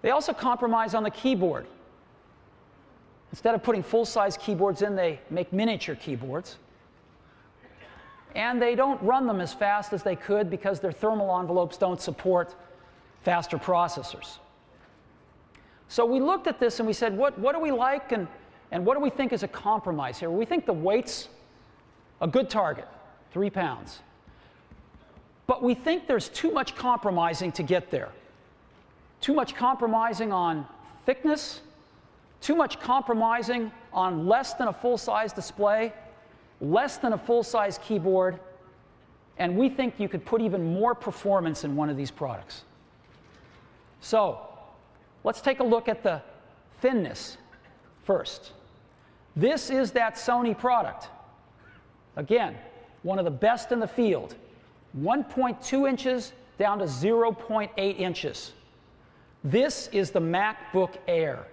They also compromise on the keyboard. Instead of putting full-size keyboards in, they make miniature keyboards. And they don't run them as fast as they could because their thermal envelopes don't support faster processors. So we looked at this and we said, what do we like and what do we think is a compromise here? We think the weight's a good target, 3 pounds. But we think there's too much compromising to get there. Too much compromising on thickness, too much compromising on less than a full-size display, less than a full-size keyboard, and we think you could put even more performance in one of these products. So let's take a look at the thinness first. This is that Sony product. Again, one of the best in the field. 1.2 inches down to 0.8 inches. This is the MacBook Air.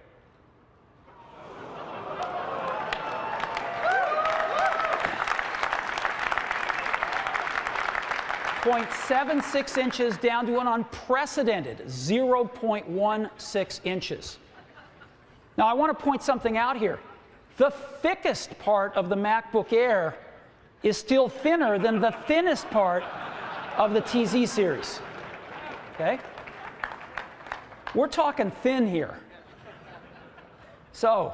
.76 inches down to an unprecedented 0.16 inches. Now, I want to point something out here. The thickest part of the MacBook Air is still thinner than the thinnest part of the TZ series. Okay? We're talking thin here. So,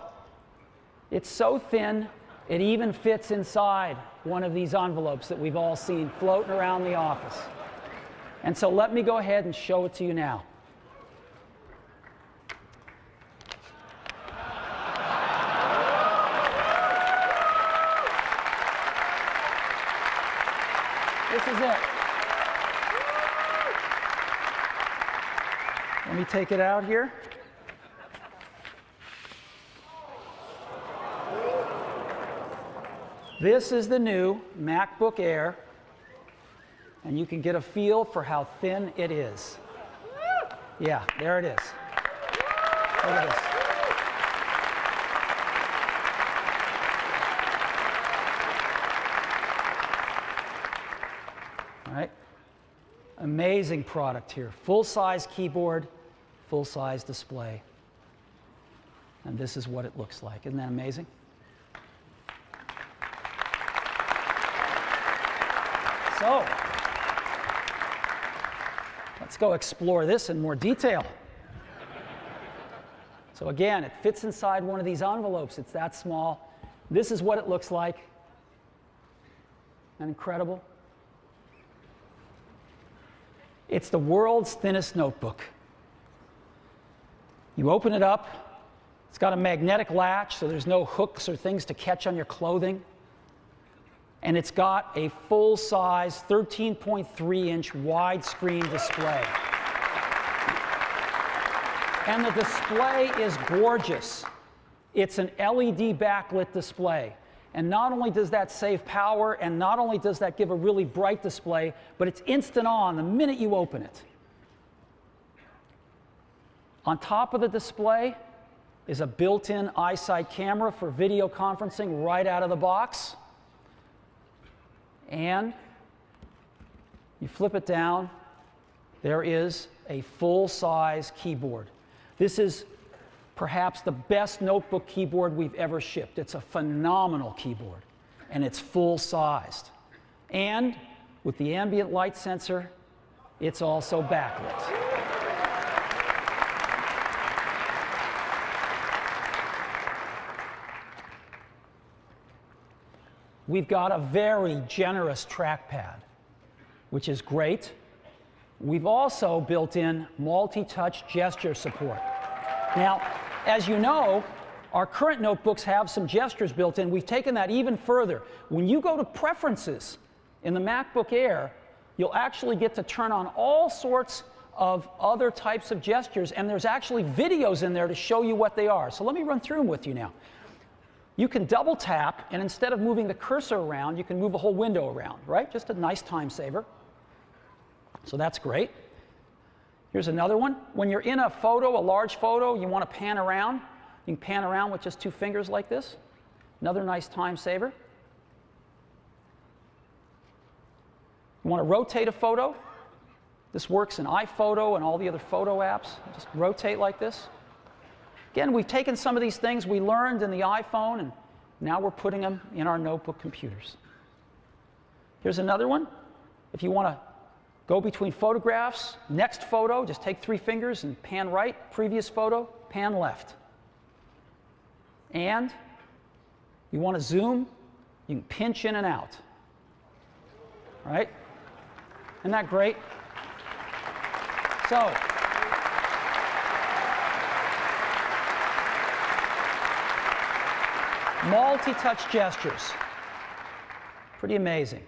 it's so thin, it even fits inside one of these envelopes that we've all seen floating around the office. And so let me go ahead and show it to you now. This is it. Let me take it out here. This is the new MacBook Air, and you can get a feel for how thin it is. Yeah, there it is. Look at this. All right. Amazing product here. Full-size keyboard, full-size display. And this is what it looks like. Isn't that amazing? So, let's go explore this in more detail. So again, it fits inside one of these envelopes. It's that small. This is what it looks like. Isn't that incredible? It's the world's thinnest notebook. You open it up. It's got a magnetic latch, so there's no hooks or things to catch on your clothing. And it's got a full-size 13.3-inch widescreen display. And the display is gorgeous. It's an LED backlit display. And not only does that save power, and not only does that give a really bright display, but it's instant on the minute you open it. On top of the display is a built-in iSight camera for video conferencing right out of the box. And you flip it down, there is a full-size keyboard. This is perhaps the best notebook keyboard we've ever shipped. It's a phenomenal keyboard, and it's full-sized. And with the ambient light sensor, it's also backlit. We've got a very generous trackpad, which is great. we've also built in multi-touch gesture support. Now, as you know, our current notebooks have some gestures built in. We've taken that even further. When you go to Preferences in the MacBook Air, you'll actually get to turn on all sorts of other types of gestures, and there's actually videos in there to show you what they are. So let me run through them with you now. You can double tap, and instead of moving the cursor around, you can move a whole window around, right? Just a nice time saver. So that's great. Here's another one. When you're in a photo, a large photo, you want to pan around. You can pan around with just 2 fingers like this. Another nice time saver. You want to rotate a photo. This works in iPhoto and all the other photo apps. Just rotate like this. Again, we've taken some of these things we learned in the iPhone, and now we're putting them in our notebook computers. Here's another one. If you want to go between photographs, next photo, just take 3 fingers and pan right. Previous photo, pan left. And you want to zoom, you can pinch in and out. Right? Isn't that great? So, multi-touch gestures. Pretty amazing.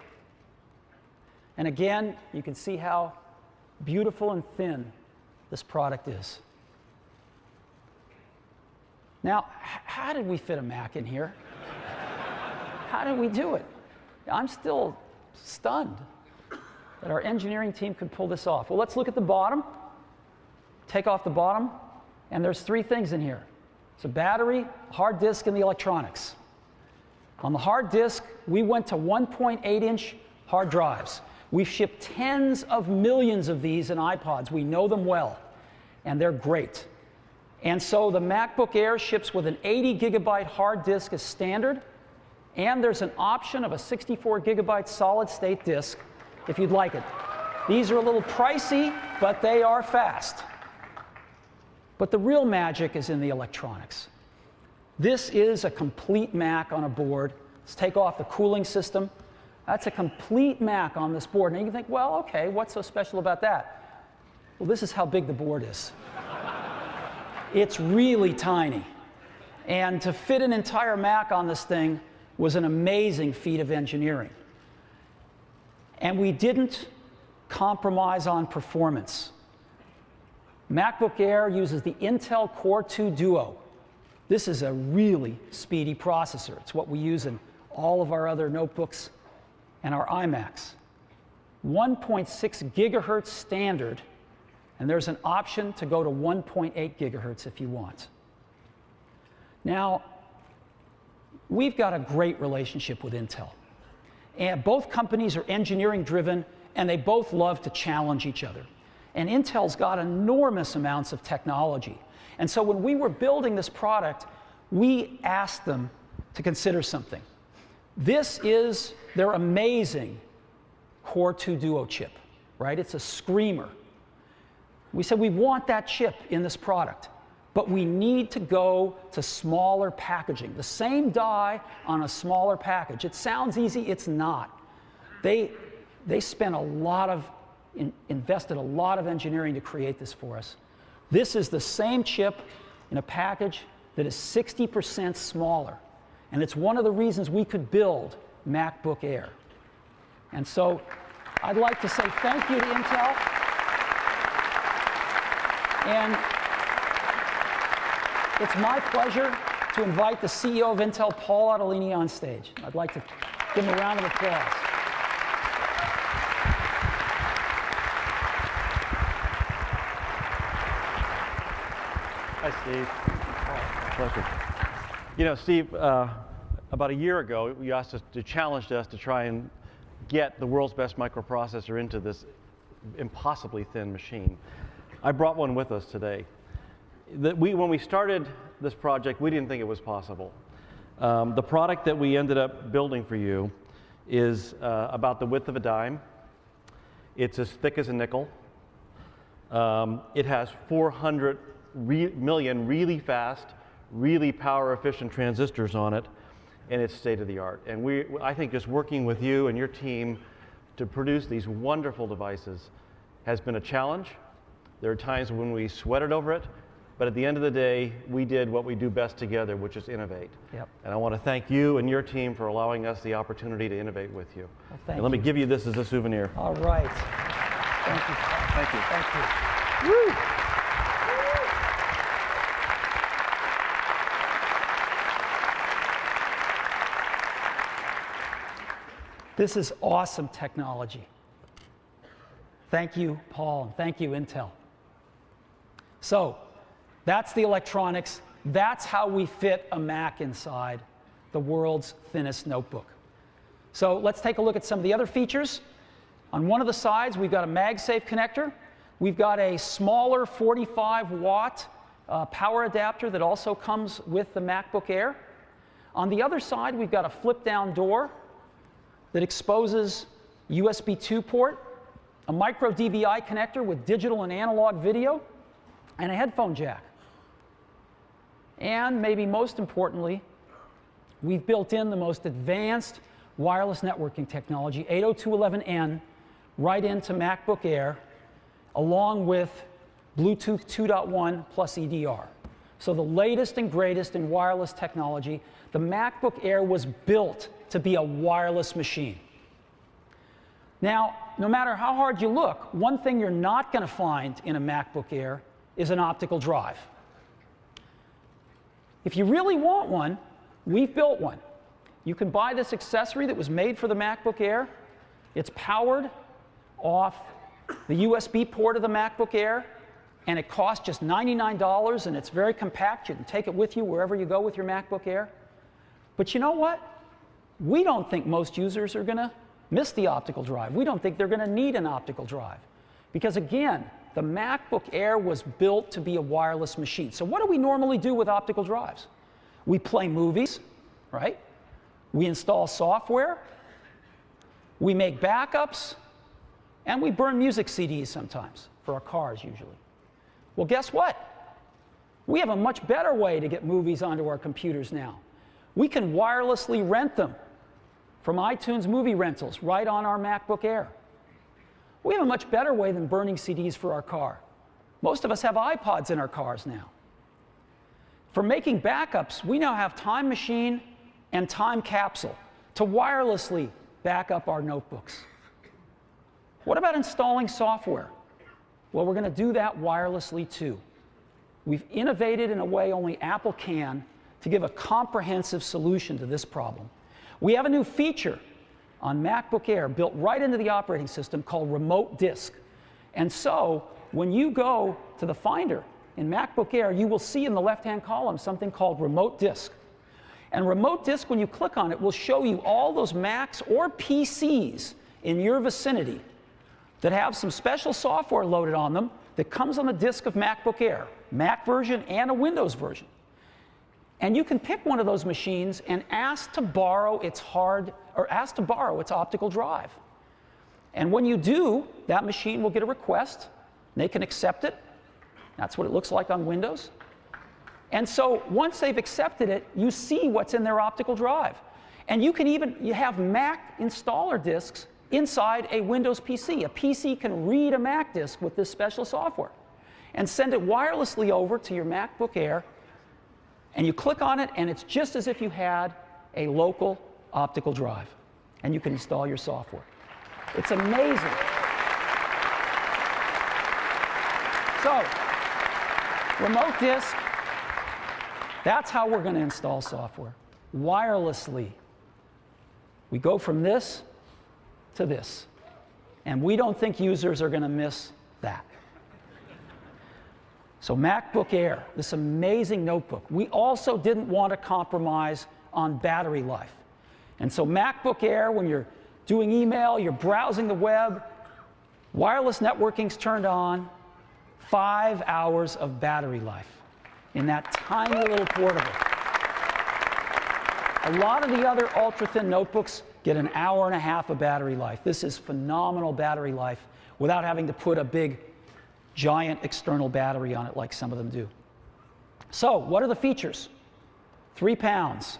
And again, you can see how beautiful and thin this product is. Now, how did we fit a Mac in here? How did we do it? I'm still stunned that our engineering team could pull this off. Well, let's look at the bottom. Take off the bottom, and there's 3 things in here. It's a battery, hard disk, and the electronics. On the hard disk, we went to 1.8-inch hard drives. We've shipped tens of millions of these in iPods. We know them well, and they're great. And so the MacBook Air ships with an 80-gigabyte hard disk as standard, and there's an option of a 64-gigabyte solid-state disk if you'd like it. These are a little pricey, but they are fast. But the real magic is in the electronics. This is a complete Mac on a board. Let's take off the cooling system. That's a complete Mac on this board. And you can think, well, okay, what's so special about that? Well, this is how big the board is. It's really tiny. And to fit an entire Mac on this thing was an amazing feat of engineering. And we didn't compromise on performance. MacBook Air uses the Intel Core 2 Duo. This is a really speedy processor. It's what we use in all of our other notebooks and our iMacs. 1.6 gigahertz standard, and there's an option to go to 1.8 gigahertz if you want. Now, we've got a great relationship with Intel. And both companies are engineering driven, and they both love to challenge each other. And Intel's got enormous amounts of technology. And so when we were building this product, we asked them to consider something. This is their amazing Core 2 Duo chip, right? It's a screamer. We said we want that chip in this product, but we need to go to smaller packaging. The same die on a smaller package. It sounds easy, it's not. They spent a lot of, invested a lot of engineering to create this for us. This is the same chip in a package that is 60% smaller. And it's one of the reasons we could build MacBook Air. And so I'd like to say thank you to Intel. And it's my pleasure to invite the CEO of Intel, Paul Otellini, on stage. I'd like to give him a round of applause. Hi, Steve. Pleasure. You know, Steve, about a year ago, you asked us to challenge us to try and get the world's best microprocessor into this impossibly thin machine. I brought one with us today. When we started this project, we didn't think it was possible. The product that we ended up building for you is about the width of a dime. It's as thick as a nickel. It has 400 million really fast, really power-efficient transistors on it, and it's state-of-the-art. And I think just working with you and your team to produce these wonderful devices has been a challenge. There are times when we sweated over it, but at the end of the day, we did what we do best together, which is innovate. Yep. And I want to thank you and your team for allowing us the opportunity to innovate with you. Well, thank and let me you. give you this as a souvenir. All right. Thank you. Thank you. Thank you. Woo! This is awesome technology. Thank you, Paul, and thank you, Intel. So, that's the electronics. That's how we fit a Mac inside the world's thinnest notebook. So let's take a look at some of the other features. On one of the sides, we've got a MagSafe connector. We've got a smaller 45-watt power adapter that also comes with the MacBook Air. On the other side, we've got a flip-down door that exposes USB 2 port, a micro DVI connector with digital and analog video, and a headphone jack. And maybe most importantly, we've built in the most advanced wireless networking technology, 802.11n, right into MacBook Air, along with Bluetooth 2.1 plus EDR. So the latest and greatest in wireless technology. The MacBook Air was built to be a wireless machine. Now, no matter how hard you look, one thing you're not going to find in a MacBook Air is an optical drive. If you really want one, we've built one. You can buy this accessory that was made for the MacBook Air. It's powered off the USB port of the MacBook Air, and it costs just $99, and it's very compact. You can take it with you wherever you go with your MacBook Air. But you know what? We don't think most users are going to miss the optical drive. We don't think they're going to need an optical drive. Because again, the MacBook Air was built to be a wireless machine. So what do we normally do with optical drives? We play movies, right? We install software. We make backups. And we burn music CDs sometimes, for our cars usually. Well, guess what? We have a much better way to get movies onto our computers now. We can wirelessly rent them from iTunes movie rentals right on our MacBook Air. We have a much better way than burning CDs for our car. Most of us have iPods in our cars now. For making backups, we now have Time Machine and Time Capsule to wirelessly back up our notebooks. What about installing software? Well, we're going to do that wirelessly too. We've innovated in a way only Apple can to give a comprehensive solution to this problem. We have a new feature on MacBook Air built right into the operating system called Remote Disk. And so when you go to the Finder in MacBook Air, you will see in the left-hand column something called Remote Disk. And Remote Disk, when you click on it, will show you all those Macs or PCs in your vicinity that have some special software loaded on them that comes on the disk of MacBook Air, Mac version and a Windows version. And you can pick one of those machines and ask to borrow its optical drive. And when you do, that machine will get a request. They can accept it. That's what it looks like on Windows. And so once they've accepted it, you see what's in their optical drive. And you have Mac installer disks inside a Windows PC. A PC can read a Mac disk with this special software and send it wirelessly over to your MacBook Air. And you click on it, and it's just as if you had a local optical drive. And you can install your software. It's amazing. So, Remote Disk, that's how we're going to install software. Wirelessly. We go from this to this. And we don't think users are going to miss that. So MacBook Air, this amazing notebook. We also didn't want to compromise on battery life. And so MacBook Air, when you're doing email, you're browsing the web, wireless networking's turned on, 5 hours of battery life in that tiny little portable. A lot of the other ultra-thin notebooks get an hour and a half of battery life. This is phenomenal battery life without having to put a big giant external battery on it like some of them do. So, what are the features? 3 pounds.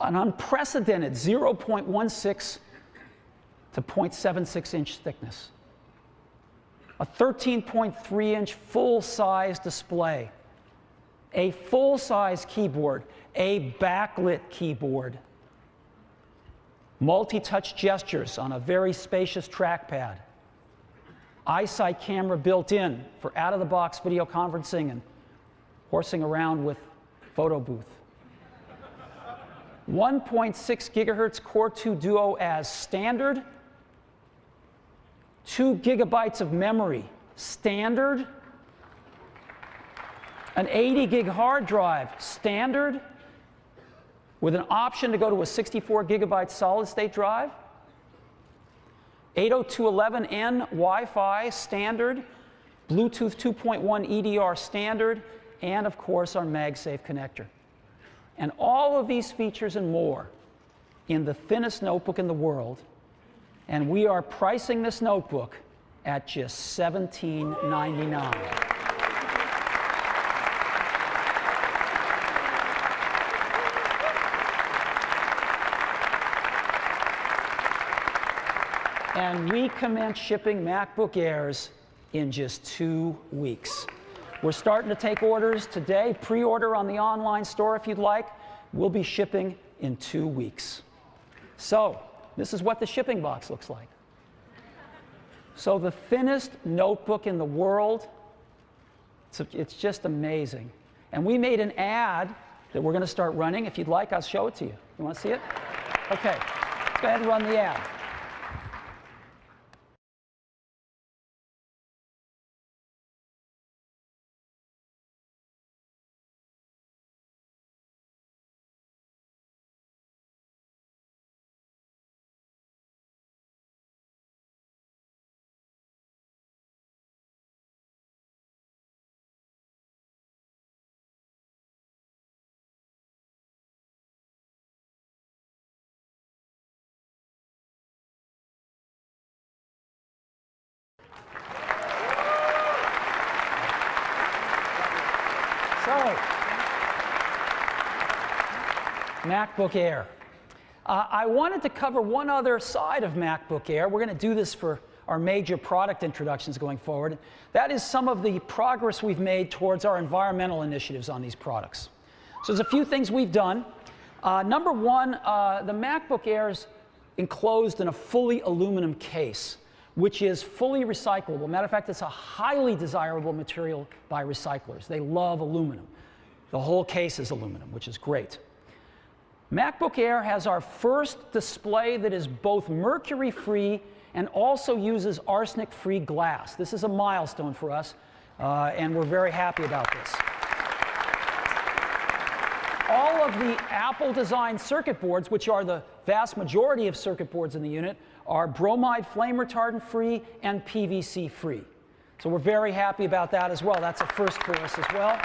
An unprecedented 0.16 to 0.76 inch thickness. a 13.3-inch full-size display, a full-size keyboard, a backlit keyboard, multi-touch gestures on a very spacious trackpad, eyesight camera built in for out-of-the-box video conferencing and horsing around with photo booth. 1.6 gigahertz Core 2 Duo as standard, 2 gigabytes of memory standard, an 80 gig hard drive standard, with an option to go to a 64 gigabyte solid state drive, 802.11n Wi-Fi standard, Bluetooth 2.1 EDR standard, and of course our MagSafe connector. And all of these features and more in the thinnest notebook in the world, and we are pricing this notebook at just $17.99. And we commence shipping MacBook Airs in just 2 weeks. We're starting to take orders today. Pre-order on the online store if you'd like. We'll be shipping in 2 weeks. So, this is what the shipping box looks like. So the thinnest notebook in the world, it's just amazing. And we made an ad that we're going to start running. If you'd like, I'll show it to you. You want to see it? Okay, go ahead and run the ad. So, MacBook Air. I wanted to cover one other side of MacBook Air. We're going to do this for our major product introductions going forward. That is some of the progress we've made towards our environmental initiatives on these products. So there's a few things we've done. Number one, the MacBook Air is enclosed in a fully aluminum case, which is fully recyclable. Matter of fact, it's a highly desirable material by recyclers. They love aluminum. The whole case is aluminum, which is great. MacBook Air has our first display that is both mercury-free and also uses arsenic-free glass. This is a milestone for us, and we're very happy about this. All of the Apple-designed circuit boards, which are the vast majority of circuit boards in the unit, are bromide flame retardant free and PVC free. So we're very happy about that as well. That's a first for us as well.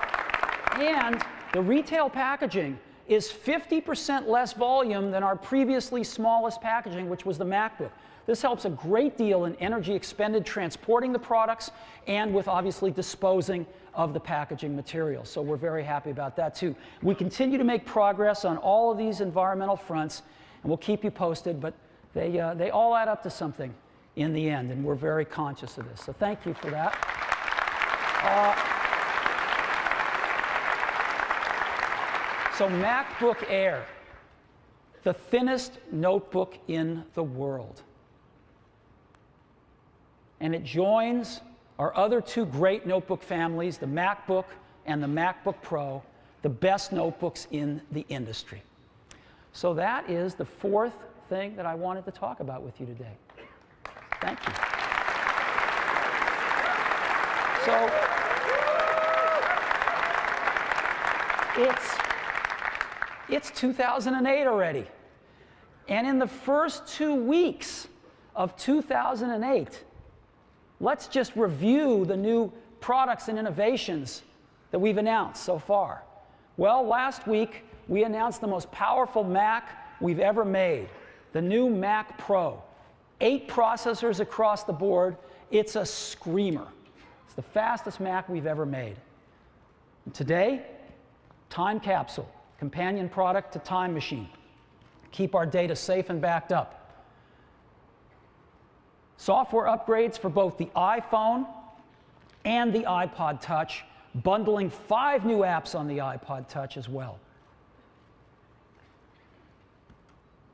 And the retail packaging is 50% less volume than our previously smallest packaging, which was the MacBook. This helps a great deal in energy expended transporting the products and with obviously disposing of the packaging material. So we're very happy about that too. We continue to make progress on all of these environmental fronts, and we'll keep you posted, but they all add up to something in the end, and we're very conscious of this. So thank you for that. So MacBook Air, the thinnest notebook in the world. And it joins our other two great notebook families, the MacBook and the MacBook Pro, the best notebooks in the industry. So that is the fourth thing that I wanted to talk about with you today. Thank you. So it's 2008 already. And in the first 2 weeks of 2008, let's just review the new products and innovations that we've announced so far. Well, last week, we announced the most powerful Mac we've ever made, the new Mac Pro. 8 processors across the board. It's a screamer. It's the fastest Mac we've ever made. And today, Time Capsule, companion product to Time Machine. Keep our data safe and backed up. Software upgrades for both the iPhone and the iPod Touch, bundling 5 new apps on the iPod Touch as well.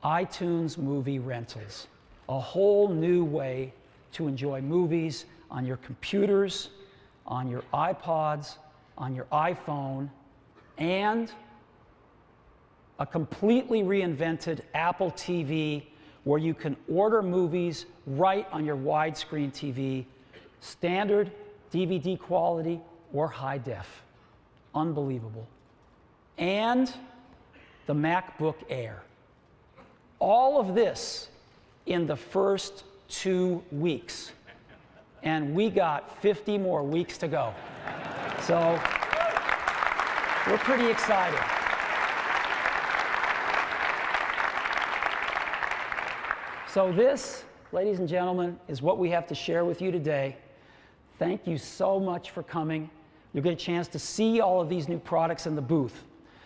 iTunes Movie Rentals, a whole new way to enjoy movies on your computers, on your iPods, on your iPhone, and a completely reinvented Apple TV where you can order movies right on your widescreen TV, standard DVD quality or high def. Unbelievable. And the MacBook Air. All of this in the first 2 weeks. And we got 50 more weeks to go. So we're pretty excited. So this, ladies and gentlemen, is what we have to share with you today. Thank you so much for coming. You'll get a chance to see all of these new products in the booth.